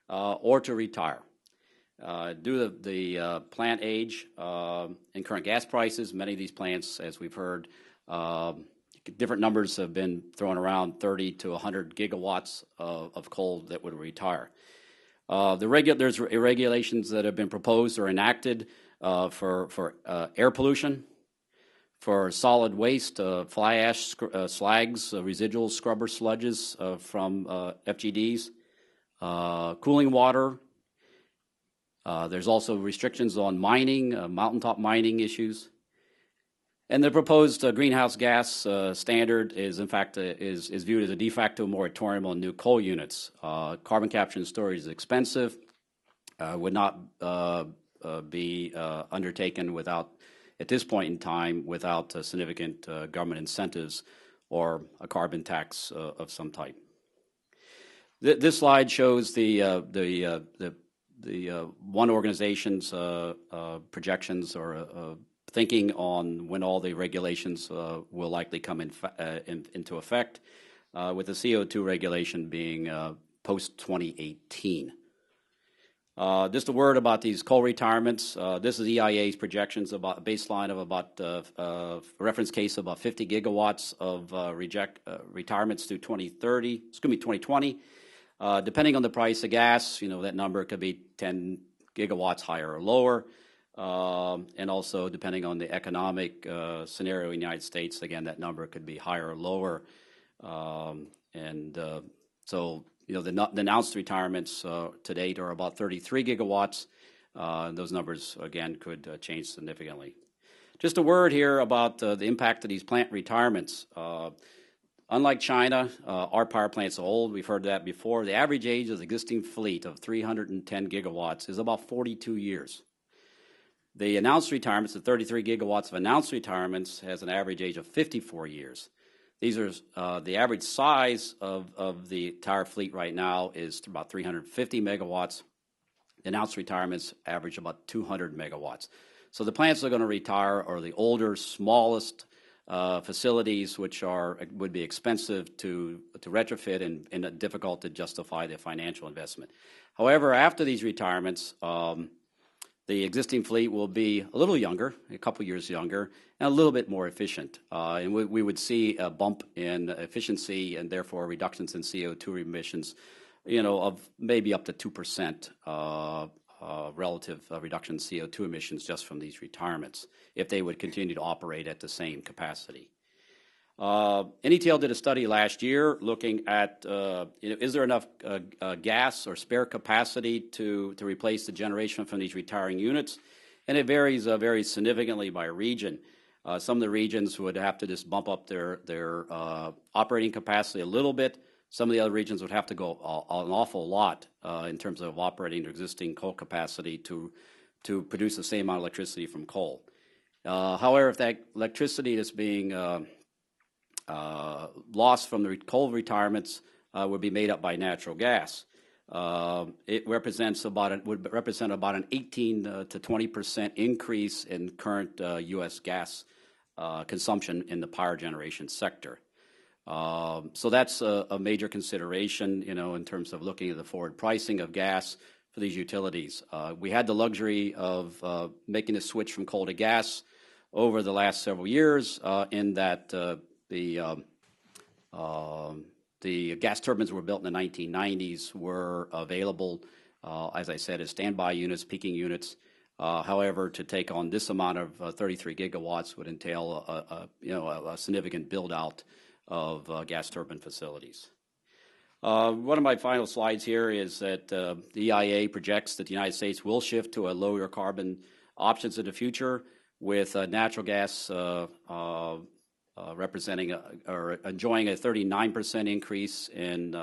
or to retire. Due to the plant age and current gas prices, many of these plants, as we've heard, different numbers have been thrown around, 30 to 100 gigawatts of coal that would retire. There's regulations that have been proposed or enacted for air pollution, for solid waste, fly ash, slags, residual scrubber sludges from FGDs, cooling water. There's also restrictions on mining, mountaintop mining issues. And the proposed greenhouse gas standard is, in fact, is viewed as a de facto moratorium on new coal units. Carbon capture and storage is expensive, would not be undertaken without, at this point in time, without significant government incentives or a carbon tax of some type. This slide shows the one organization's projections or thinking on when all the regulations will likely come into effect, with the CO2 regulation being post-2018. Just a word about these coal retirements. This is EIA's projections about a baseline of about a reference case of about 50 gigawatts of retirements through 2020. Depending on the price of gas, that number could be 10 gigawatts higher or lower. And also depending on the economic scenario in the United States, again, that number could be higher or lower. So the announced retirements to date are about 33 gigawatts. Those numbers, again, could change significantly. Just a word here about the impact of these plant retirements. Unlike China, our power plants are old. We've heard that before. The average age of the existing fleet of 310 gigawatts is about 42 years. The announced retirements, the 33 gigawatts of announced retirements, has an average age of 54 years. These are the average size of the entire fleet right now is about 350 megawatts. The announced retirements average about 200 megawatts. So the plants that are going to retire are the older, smallest facilities, which would be expensive to retrofit and difficult to justify the financial investment. However, after these retirements, the existing fleet will be a little younger, a couple years younger, and a little bit more efficient. And we would see a bump in efficiency and therefore reductions in CO2 emissions, of maybe up to 2% relative reduction in CO2 emissions just from these retirements if they would continue to operate at the same capacity. NETL did a study last year looking at is there enough gas or spare capacity to replace the generation from these retiring units, and it varies very significantly by region. Some of the regions would have to just bump up their operating capacity a little bit. Some of the other regions would have to go an awful lot in terms of operating their existing coal capacity to produce the same amount of electricity from coal. However, if that electricity is being loss from the coal retirements would be made up by natural gas. It would represent about an 18 to 20% increase in current U.S. gas consumption in the power generation sector. So that's a major consideration, in terms of looking at the forward pricing of gas for these utilities. We had the luxury of making a switch from coal to gas over the last several years, in that the gas turbines were built in the 1990s were available, as I said, as standby units, peaking units. However, to take on this amount of 33 gigawatts would entail a significant build-out of gas turbine facilities. One of my final slides here is that the EIA projects that the United States will shift to a lower carbon options in the future, with natural gas representing or enjoying a 39% increase in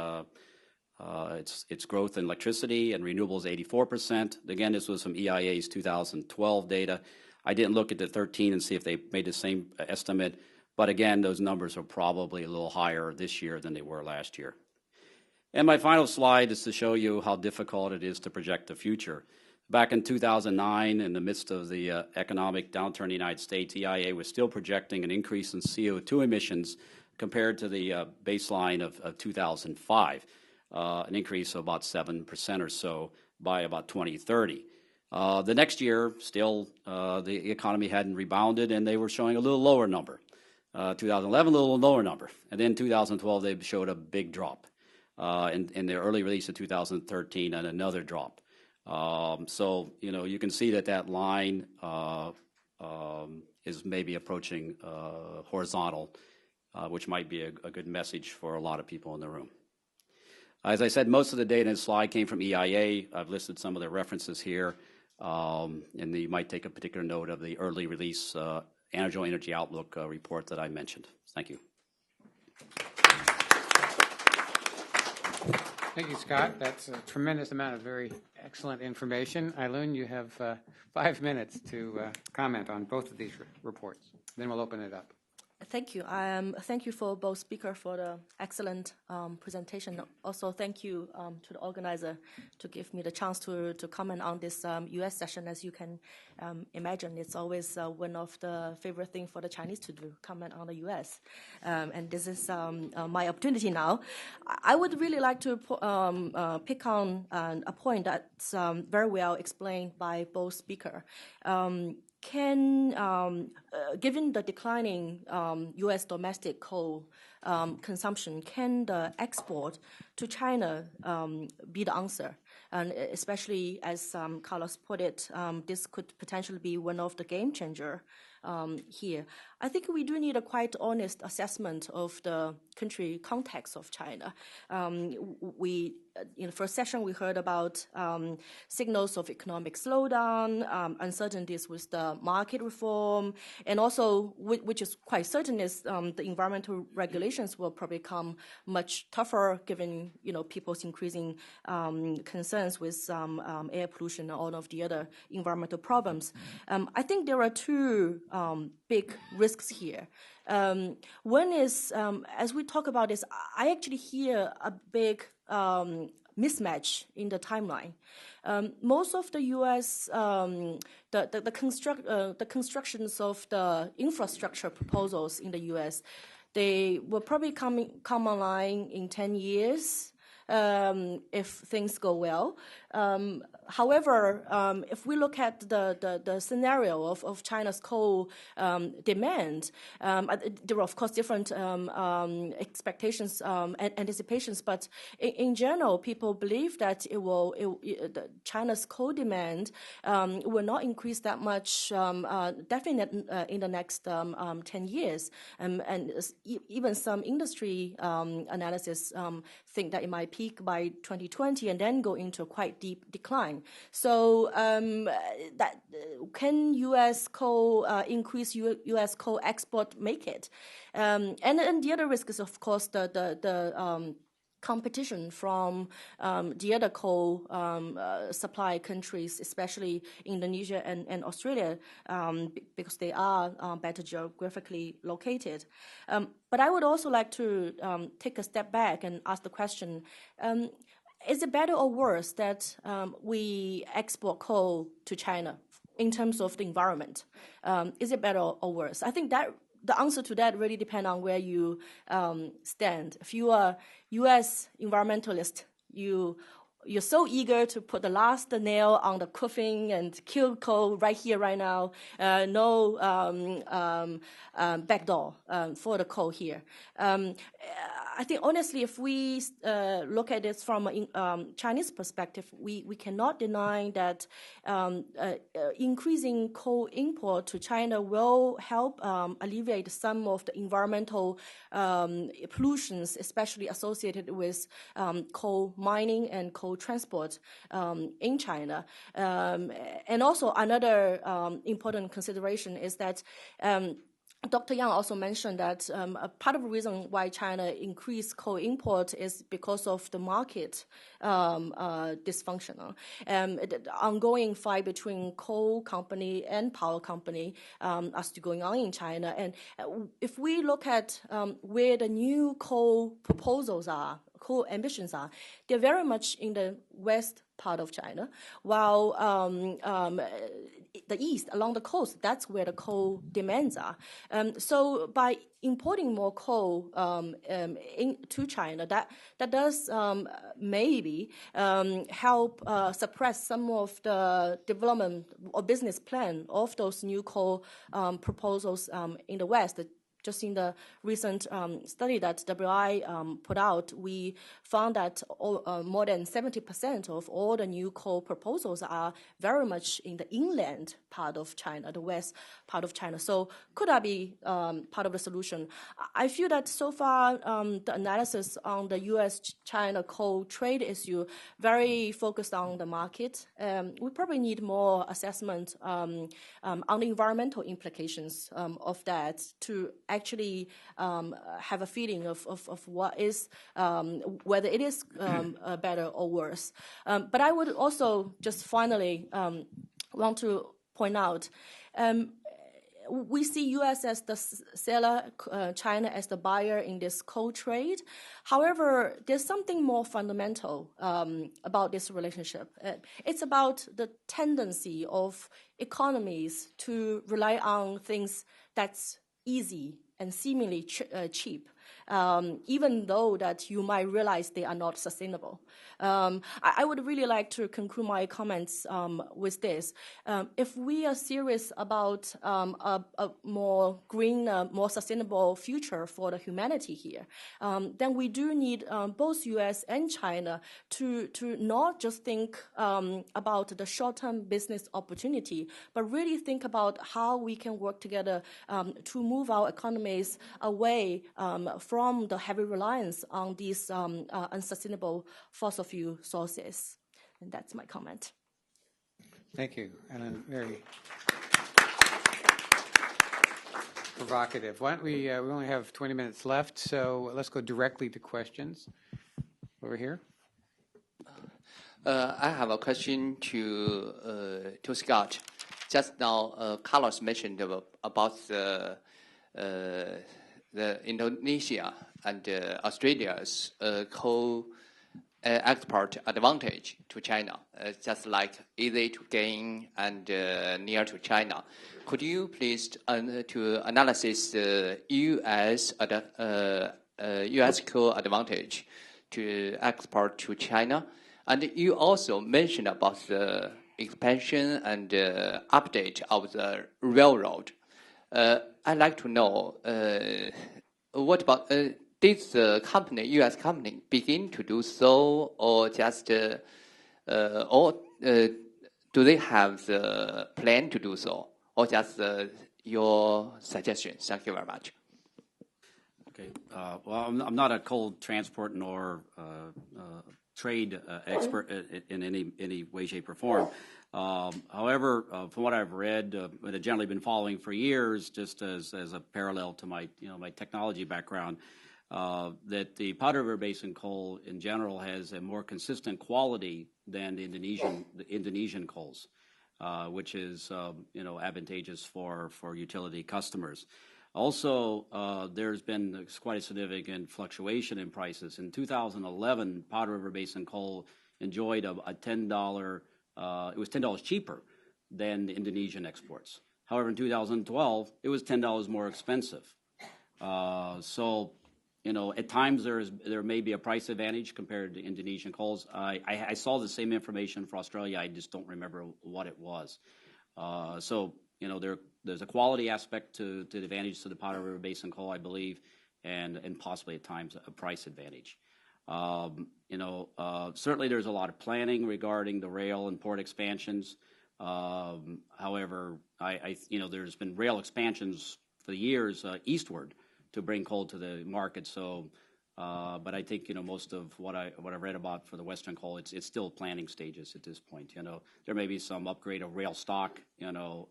its growth in electricity, and renewables 84%. Again, this was from EIA's 2012 data. I didn't look at the 13 and see if they made the same estimate, but again, those numbers are probably a little higher this year than they were last year. And my final slide is to show you how difficult it is to project the future. Back in 2009, in the midst of the economic downturn in the United States, EIA was still projecting an increase in CO2 emissions compared to the baseline of 2005, an increase of about 7% or so by about 2030. The next year, still, the economy hadn't rebounded, and they were showing a little lower number. 2011, a little lower number. And then 2012, they showed a big drop. In their early release of 2013, and another drop. So, you can see that line is maybe approaching horizontal, which might be a good message for a lot of people in the room. As I said, most of the data in this slide came from EIA. I've listed some of their references here, and you might take a particular note of the early release Annual Energy Outlook report that I mentioned. Thank you. Thank you, Scott. That's a tremendous amount of very excellent information. Eileen, you have 5 minutes to comment on both of these reports. Then we'll open it up. Thank you. Thank you for both speakers for the excellent presentation. Also, thank you to the organizer to give me the chance to comment on this U.S. session. As you can imagine, it's always one of the favorite things for the Chinese to do, comment on the U.S. And this is my opportunity now. I would really like to pick on a point that's very well explained by both speakers. Given the declining U.S. domestic coal consumption, can the export to China be the answer? And especially, as Carlos put it, this could potentially be one of the game changer here. I think we do need a quite honest assessment of the country context of China. In the first session, we heard about signals of economic slowdown, uncertainties with the market reform, and also, which is quite certain, is the environmental regulations will probably become much tougher given people's increasing concerns with air pollution and all of the other environmental problems. I think there are two big risks here. One is, as we talk about this, I actually hear a big mismatch in the timeline. Most of the U.S. the constructions of the infrastructure proposals in the U.S. they will probably come online in 10 years. If things go well. However, if we look at the scenario of China's coal demand, there are of course different expectations and anticipations, but in general, people believe that China's coal demand will not increase that much, definitely in the next 10 years, and even some industry analysis think that it might peak by 2020 and then go into a quite deep decline. So can U.S. coal increase U.S. coal export make it? And the other risk is, of course, the competition from the other coal supply countries, especially Indonesia and Australia, because they are better geographically located. But I would also like to take a step back and ask the question, is it better or worse that we export coal to China in terms of the environment? Is it better or worse? I think that the answer to that really depends on where you stand. If you are U.S. environmentalist, you're so eager to put the last nail on the coffin and kill coal right here, right now. No backdoor for the coal here. I think honestly, if we look at this from a Chinese perspective, we cannot deny that increasing coal import to China will help alleviate some of the environmental pollutions, especially associated with coal mining and coal transport in China. And also another important consideration is that Dr. Yang also mentioned that a part of the reason why China increased coal import is because of the market dysfunctional. The ongoing fight between coal company and power company are still going on in China. And if we look at where the new coal proposals are, coal ambitions are, they're very much in the west part of China, while the east, along the coast, that's where the coal demands are. So by importing more coal into China, that does maybe help suppress some of the development or business plan of those new coal proposals in the west. Just in the recent study that WI put out, we found that more than 70% of all the new coal proposals are very much in the inland part of China, the west part of China. So could that be part of the solution? I feel that so far the analysis on the U.S.-China coal trade issue very focused on the market. We probably need more assessment on the environmental implications of that to actually have a feeling of what is, whether it is better or worse. But I would also just finally want to point out, we see U.S. as the seller, China as the buyer in this coal trade. However, there's something more fundamental about this relationship. It's about the tendency of economies to rely on things that's easy and seemingly cheap, even though that you might realize they are not sustainable. I would really like to conclude my comments with this. If we are serious about a more green, more sustainable future for the humanity here, then we do need both U.S. and China to not just think about the short-term business opportunity, but really think about how we can work together to move our economies away from the heavy reliance on these unsustainable fossil fuel sources. And that's my comment. Thank you, Ellen. Very provocative. Why don't we only have 20 minutes left, so let's go directly to questions. Over here. I have a question to Scott. Just now, Carlos mentioned about the Indonesia and Australia's coal export advantage to China, just like easy to gain and near to China. Could you please to analyze the U.S. coal advantage to export to China? And you also mentioned about the expansion and update of the railroad. I'd like to know what about did the company, U.S. company, begin to do so, or just or do they have the plan to do so, or just your suggestion? Thank you very much. Okay. Well, I'm not a coal transport nor trade expert in any way, shape, or form. However, from what I've read, and I've generally been following for years, just as a parallel to my my technology background, that the Powder River Basin coal in general has a more consistent quality than the Indonesian coals, which is advantageous for utility customers. Also, there's been quite a significant fluctuation in prices. In 2011, Powder River Basin coal enjoyed a $10. It was $10 cheaper than the Indonesian exports. However, in 2012, it was $10 more expensive. So, at times there may be a price advantage compared to Indonesian coals. I saw the same information for Australia. I just don't remember what it was. So, there's a quality aspect to the advantage to the Powder River Basin coal, I believe. and possibly at times a price advantage. Certainly there's a lot of planning regarding the rail and port expansions. However, there's been rail expansions for years eastward to bring coal to the market. So, but I think most of what I've read about for the Western coal, it's still planning stages at this point. There may be some upgrade of rail stock, the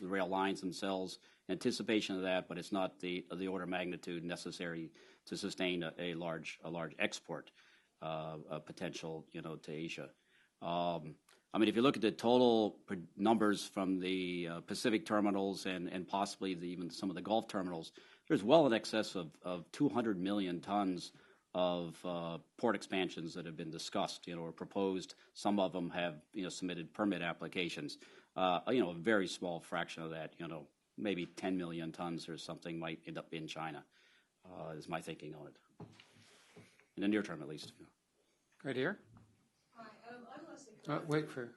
rail lines themselves, anticipation of that, but it's not the order of magnitude necessary to sustain a large export potential, to Asia. If you look at the total numbers from the Pacific terminals and possibly even some of the Gulf terminals, there's well in excess of 200 million tons of port expansions that have been discussed, or proposed. Some of them have, submitted permit applications. A very small fraction of that, maybe 10 million tons or something might end up in China, is my thinking on it. In the near term, at least. Right here. Hi, I'm Leslie.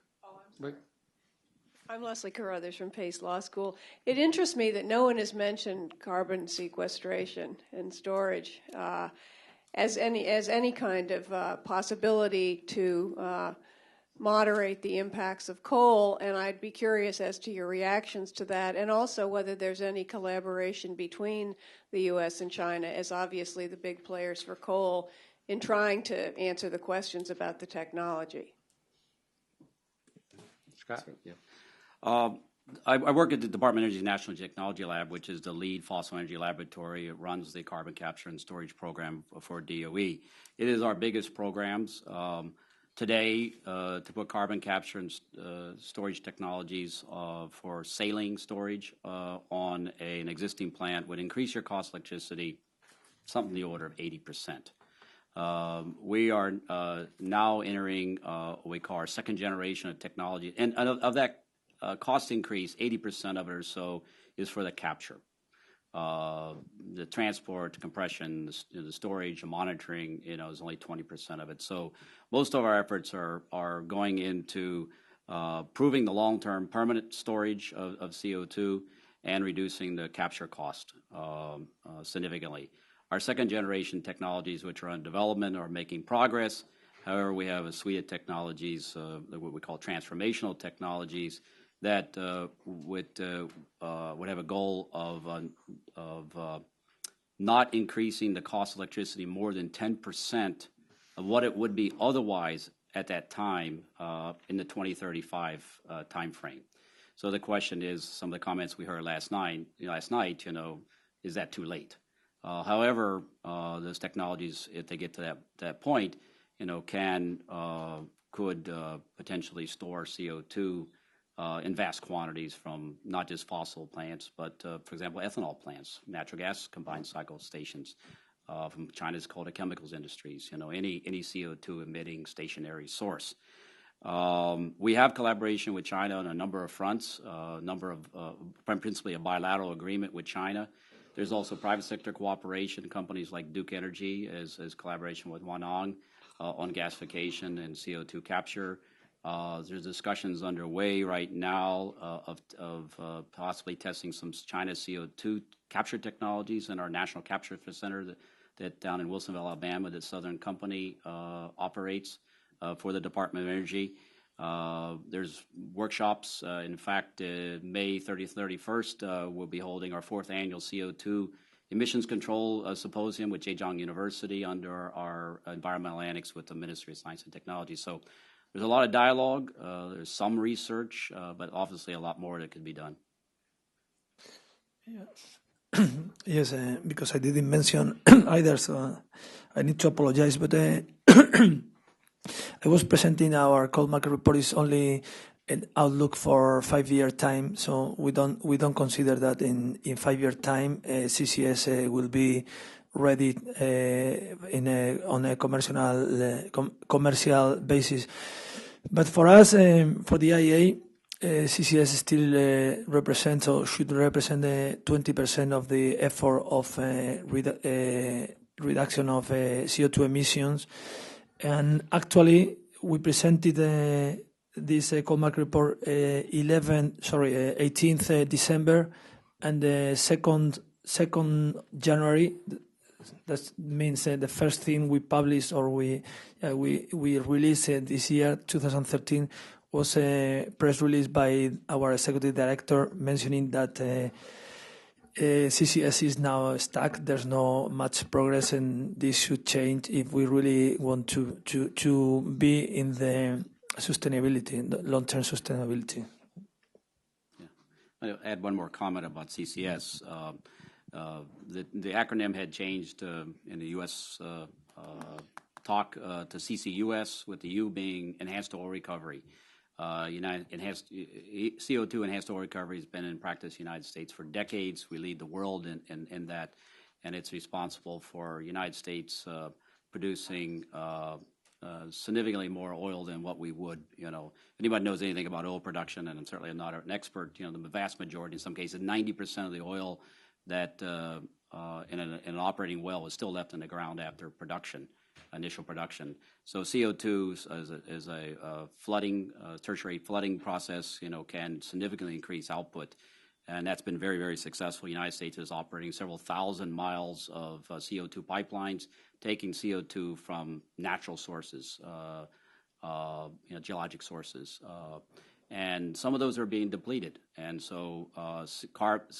I'm Leslie Carruthers from Pace Law School. It interests me that no one has mentioned carbon sequestration and storage as any kind of possibility to moderate the impacts of coal, and I'd be curious as to your reactions to that, and also whether there's any collaboration between the U.S. and China, as obviously the big players for coal, in trying to answer the questions about the technology. Scott? Yeah. I work at the Department of Energy's National Technology Lab, which is the lead fossil energy laboratory. It runs the carbon capture and storage program for DOE. It is our biggest programs. Today, to put carbon capture and storage technologies for saline storage on an existing plant would increase your cost of electricity something in the order of 80%. We are now entering what we call our second generation of technology. And of that cost increase, 80% of it or so is for the capture. The transport, compression, the storage, the monitoring, is only 20% of it. So most of our efforts are going into proving the long-term permanent storage of CO2 and reducing the capture cost significantly. Our second generation technologies, which are in development, are making progress. However, we have a suite of technologies, what we call transformational technologies, that would have a goal of not increasing the cost of electricity more than 10% of what it would be otherwise at that time in the 2035 time frame. So the question is, some of the comments we heard last night, is that too late? However, those technologies, if they get to that point, could potentially store CO2 in vast quantities from not just fossil plants, but, for example, ethanol plants, natural gas combined cycle stations, from China's coal to chemicals industries, any CO2 emitting stationary source. We have collaboration with China on a number of fronts, principally a bilateral agreement with China. There's also private sector cooperation, companies like Duke Energy as collaboration with Huaneng on gasification and CO2 capture. There's discussions underway right now of possibly testing some China CO2 capture technologies in our National Capture Center that down in Wilsonville, Alabama, that Southern Company operates for the Department of Energy. There's workshops. In fact, May 30th, 31st, we'll be holding our 4th annual CO2 emissions control symposium with Zhejiang University under our environmental annex with the Ministry of Science and Technology. So there's a lot of dialogue. There's some research, but obviously a lot more that could be done. Yes, yes, because I didn't mention either, so I need to apologize. But I was presenting our coal market report is only an outlook for 5-year time, so we don't consider that in 5-year time CCS will be ready on a commercial basis. But for us, for the IEA, CCS still represents or should represent 20% of the effort of reduction of CO2 emissions. And actually, we presented this coal market report 18th December, and the 2nd January, That means the first thing we published or we released this year, 2013, was a press release by our executive director mentioning that CCS is now stuck. There's no much progress, and this should change if we really want to be in the sustainability, in the long-term sustainability. Yeah. I'll add one more comment about CCS. The acronym had changed in the U.S. Talk to CCUS, with the U being Enhanced Oil Recovery. CO2 enhanced oil recovery has been in practice in the United States for decades. We lead the world in that, and it's responsible for United States producing significantly more oil than what we would, If anybody knows anything about oil production, and I'm certainly not an expert, the vast majority, in some cases, 90% of the oil that in an operating well is still left in the ground after production. Initial production. So CO2 as a flooding, tertiary flooding process, can significantly increase output. And that's been very, very successful. The United States is operating several thousand miles of CO2 pipelines, taking CO2 from natural sources, geologic sources. And some of those are being depleted. And so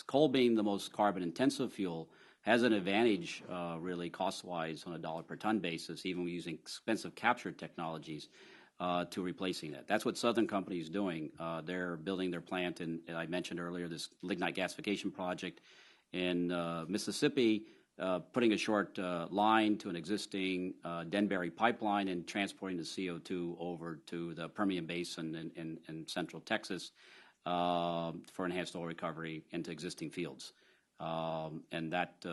coal being the most carbon-intensive fuel has an advantage, really, cost-wise on a dollar per ton basis, even using expensive capture technologies to replacing that. That's what Southern Company is doing. They're building their plant, and I mentioned earlier this Lignite gasification project in Mississippi, putting a short line to an existing Denbury pipeline and transporting the CO2 over to the Permian Basin in central Texas for enhanced oil recovery into existing fields. And that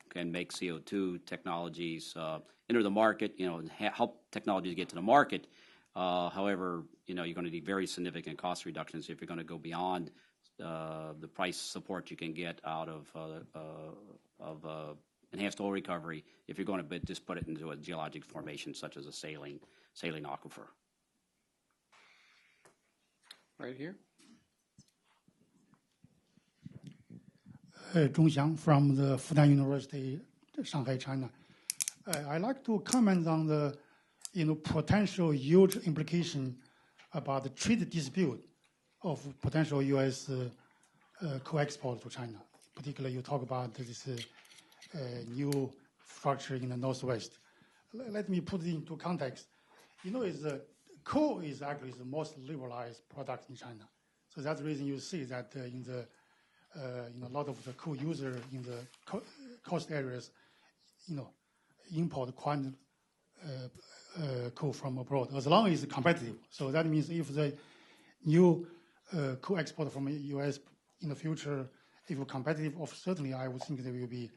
can make CO2 technologies enter the market, and help technologies get to the market. However, you're going to need very significant cost reductions if you're going to go beyond the price support you can get out of enhanced oil recovery if you're going to just put it into a geologic formation such as a saline aquifer. Right here. Zhong Xiang from the Fudan University, Shanghai, China. I'd like to comment on the potential huge implication about the trade dispute of potential U.S. co-export to China. Particularly, you talk about this new structure in the Northwest. Let me put it into context. Coal is actually the most liberalized product in China. So that's the reason you see that in a lot of the coal users in the coast areas, import quite coal from abroad, as long as it's competitive. So that means if the new coal export from the U.S. in the future, if it's competitive, certainly I would think there will be,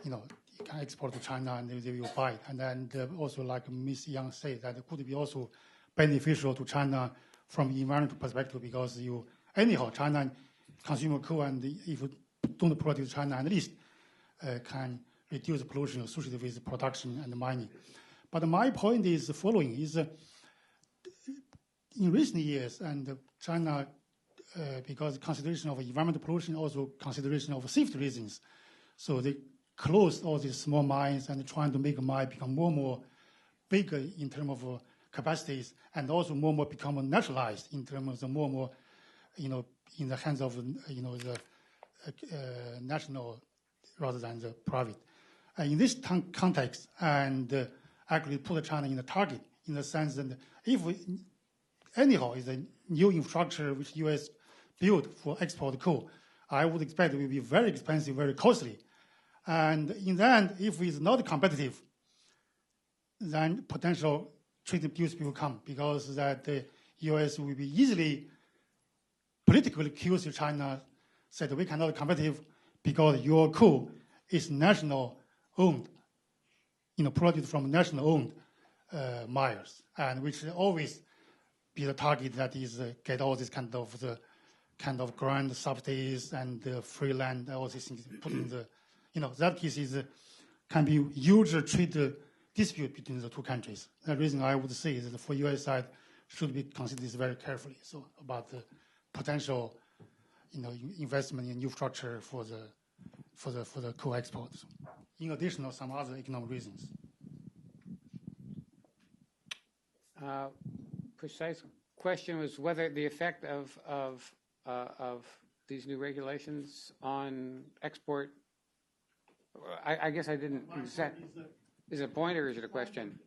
you can export to China and they will buy it. And then also, like Ms. Yang said, that it could be also beneficial to China from environmental perspective, because China consumer coal, and if you don't produce China, at least can reduce pollution associated with production and mining. But my point is the following: in recent years, and China, because consideration of environmental pollution, also consideration of safety reasons, so they closed all these small mines and trying to make a mine become more and more bigger in terms of capacities, and also more and more become nationalized in terms of more and more, in the hands of the national rather than the private. In this context, and actually put China in the target, in the sense that if is a new infrastructure which U.S. built for export coal, I would expect it will be very expensive, very costly. And in the end, if it's not competitive, then potential trade disputes will come, because that the U.S. will be easily politically accused China, said we cannot be competitive because your coal is national owned, produced from national owned mines, and which always be the target that is get all this kind of grant subsidies and free land, all these things put in the, that case can be huge trade dispute between the two countries. The reason I would say is that for U.S. side should be considered this very carefully. So about the potential, investment in new structure for the coal exports. in addition to some other economic reasons. Precise question was whether the effect of these new regulations on export. I guess I didn't. Is it a point or is it a question?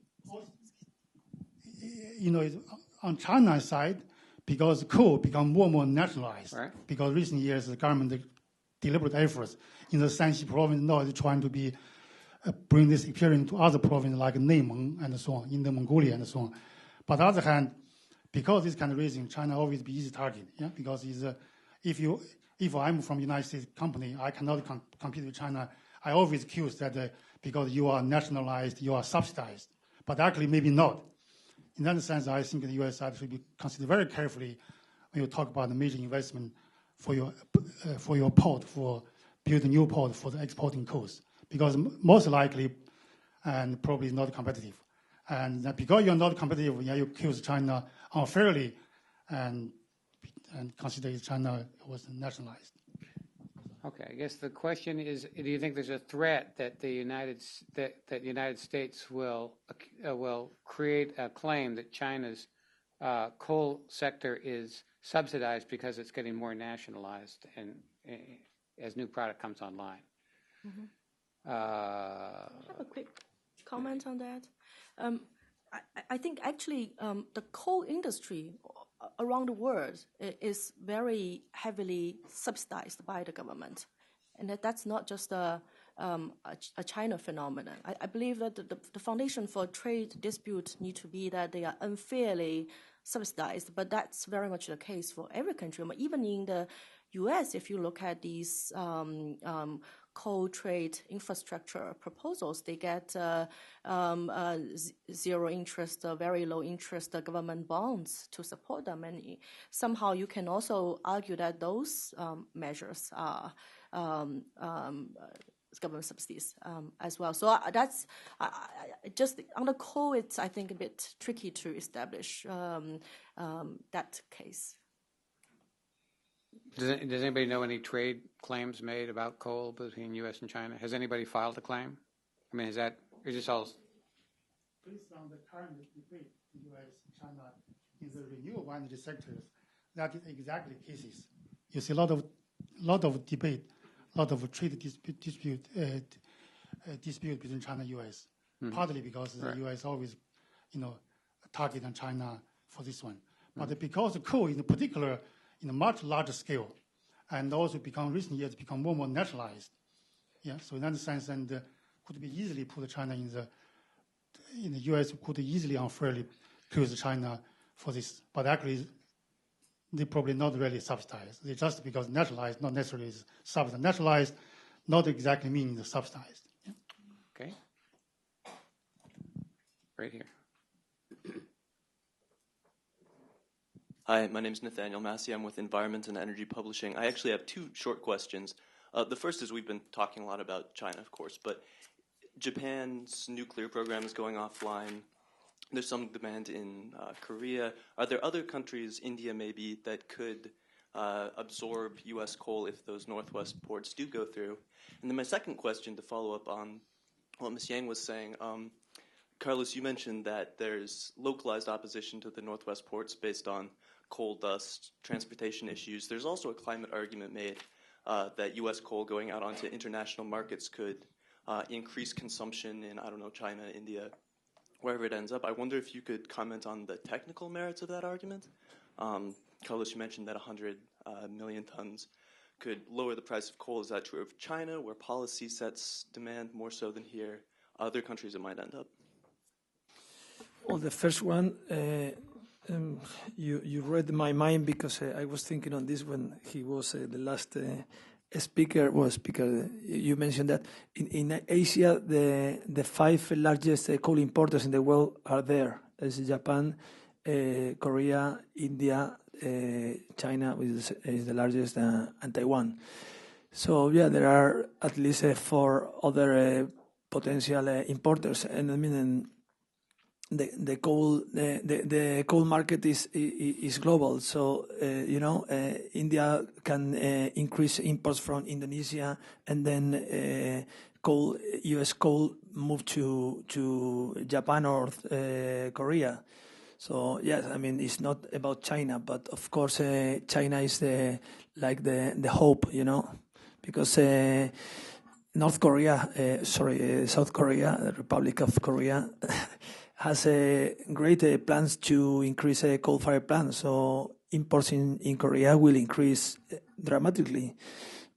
On China's side, because coal become more and more nationalized, right. Because recent years the government deliberate efforts in the Shanxi province now is trying to bring this experience to other provinces like Neimeng and so on, Inner Mongolia and so on. But on the other hand, because this kind of reason, China always be easy target, yeah. Because if I'm from United States company, I cannot compete with China. I always accuse that because you are nationalized, you are subsidized, but actually maybe not. In that sense, I think the U.S. side should be considered very carefully when you talk about the major investment for your port, for building new port for the exporting coast, because most likely and probably not competitive. And because you're not competitive, yeah, you accuse China unfairly and consider China was nationalized. Okay, I guess the question is: do you think there's a threat that the United States will create a claim that China's coal sector is subsidized because it's getting more nationalized and as new product comes online? Mm-hmm. I have a quick comment on that. I think actually the coal industry around the world is very heavily subsidized by the government, and that's not just a China phenomenon. I believe that the foundation for trade disputes need to be that they are unfairly subsidized, but that's very much the case for every country. Even in the U.S., if you look at these coal trade infrastructure proposals, they get zero interest, very low interest government bonds to support them. And somehow you can also argue that those measures are government subsidies as well. So that's just on the coal, it's, I think, a bit tricky to establish that case. Does anybody know any trade claims made about coal between U.S. and China? Has anybody filed a claim? I mean, is this all? Based on the current debate in U.S. and China in the renewable energy sectors, that is exactly cases. You see a lot of debate, a lot of trade dispute between China and U.S. Mm-hmm. Partly because the U.S. always, target on China for this one, mm-hmm. But because the coal, in particular, in a much larger scale, and also recent years become more and more nationalized. Yeah, so in that sense, and could be easily put China in the U.S. could easily unfairly accuse China for this, but actually they probably not really subsidized. They just because nationalized, not necessarily subsidized. Nationalized, not exactly meaning the subsidized. Yeah. Okay. Right here. Hi, my name is Nathaniel Massey. I'm with Environment and Energy Publishing. I actually have two short questions. The first is we've been talking a lot about China, of course, but Japan's nuclear program is going offline. There's some demand in Korea. Are there other countries, India maybe, that could absorb U.S. coal if those Northwest ports do go through? And then my second question, to follow up on what Ms. Yang was saying, Carlos, you mentioned that there's localized opposition to the Northwest ports based on coal dust, transportation issues. There's also a climate argument made that U.S. coal going out onto international markets could increase consumption in, China, India, wherever it ends up. I wonder if you could comment on the technical merits of that argument. Carlos, you mentioned that 100 million tons could lower the price of coal. Is that true of China, where policy sets demand more so than here? Other countries it might end up? Well, the first one, you read my mind because I was thinking on this when he was the last speaker was because you mentioned that in Asia the 5 largest coal importers in the world are there. It's Japan, Korea, India, China is the largest, and Taiwan. So yeah, there are at least 4 other potential importers, and I mean. The coal market is global, so India can increase imports from Indonesia, and then U.S. coal move to Japan or Korea. So yes, I mean it's not about China, but of course China is the hope, because South Korea, the Republic of Korea, has great plans to increase coal-fired plants. So imports in Korea will increase dramatically,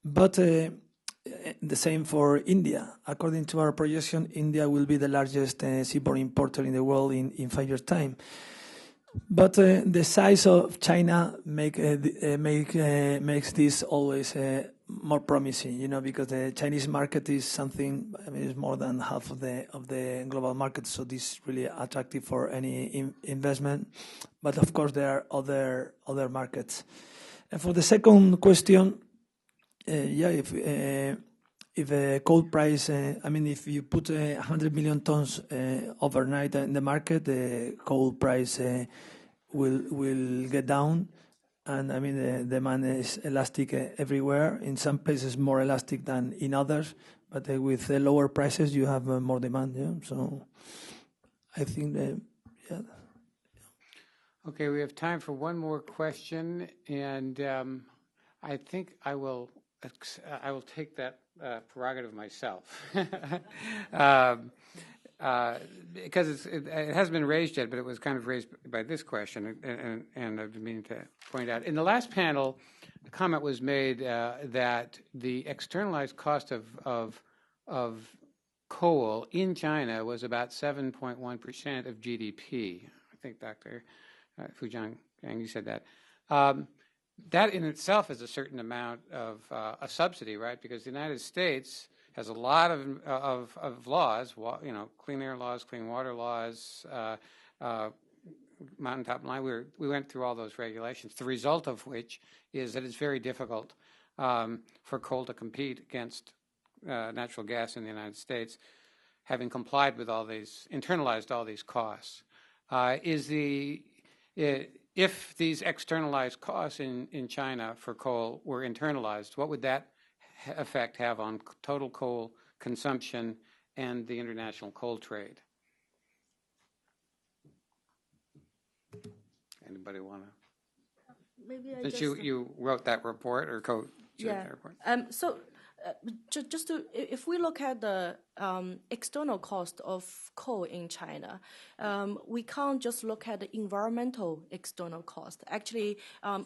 but the same for India. According to our projection, India will be the largest seaborne importer in the world in 5 years' time. But the size of China makes this always more promising, because the Chinese market is something. I mean, it's more than half of the global market, so this is really attractive for any investment. But of course, there are other markets. And for the second question, if a coal price, if you put 100 million tons overnight in the market, the coal price will get down. And the demand is elastic everywhere. In some places, more elastic than in others. But with lower prices, you have more demand. Yeah? So I think Okay, we have time for one more question, and I think I will take that prerogative myself. Because it hasn't been raised yet, but it was kind of raised by this question, and I've been meaning to point out. In the last panel, the comment was made that the externalized cost of coal in China was about 7.1% of GDP. I think Dr. Fujian, you said that. That in itself is a certain amount of a subsidy, right? Because the United States has a lot of laws, clean air laws, clean water laws, mountaintop line. We went through all those regulations. The result of which is that it's very difficult for coal to compete against natural gas in the United States, having complied with internalized all these costs. If these externalized costs in China for coal were internalized, what would that effect have on total coal consumption and the international coal trade? Anybody want to? Maybe Since you wrote that report or co-chaired that report. So just if we look at the external cost of coal in China, we can't just look at the environmental external cost. Actually,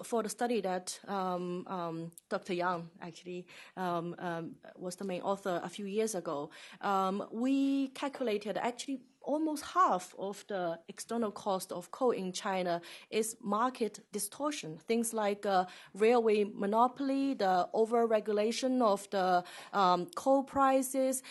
for the study that Dr. Yang actually was the main author a few years ago, we calculated actually almost half of the external cost of coal in China is market distortion. Things like railway monopoly, the over-regulation of the coal prices,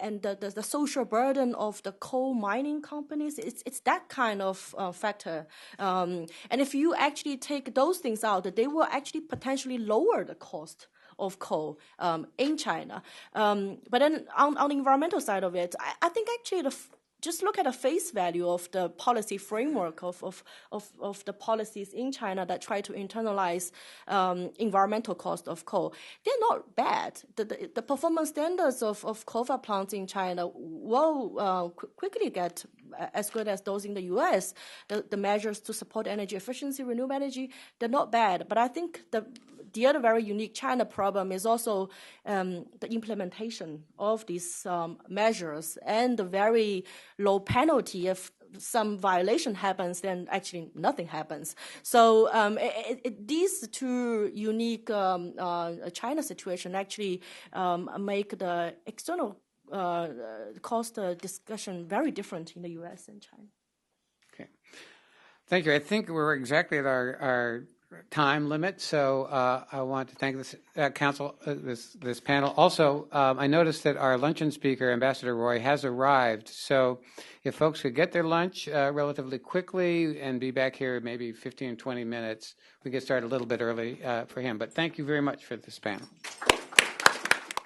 and the social burden of the coal mining companies. It's that kind of factor. And if you actually take those things out, they will actually potentially lower the cost of coal in China. But then on the environmental side of it, I think actually just look at the face value of the policy framework of the policies in China that try to internalize environmental cost of coal. They're not bad. The performance standards of coal-fired plants in China will quickly get as good as those in the U.S. The measures to support energy efficiency, renewable energy, they're not bad. But I think the other very unique China problem is also the implementation of these measures and the very low penalty. If some violation happens, then actually nothing happens. So these two unique China situation actually make the external cost discussion very different in the U.S. and China. Okay. Thank you. I think we're exactly at our time limit, so I want to thank this council, this panel. Also, I noticed that our luncheon speaker, Ambassador Roy, has arrived. So if folks could get their lunch relatively quickly and be back here maybe 15, 20 minutes, we get started a little bit early for him. But thank you very much for this panel.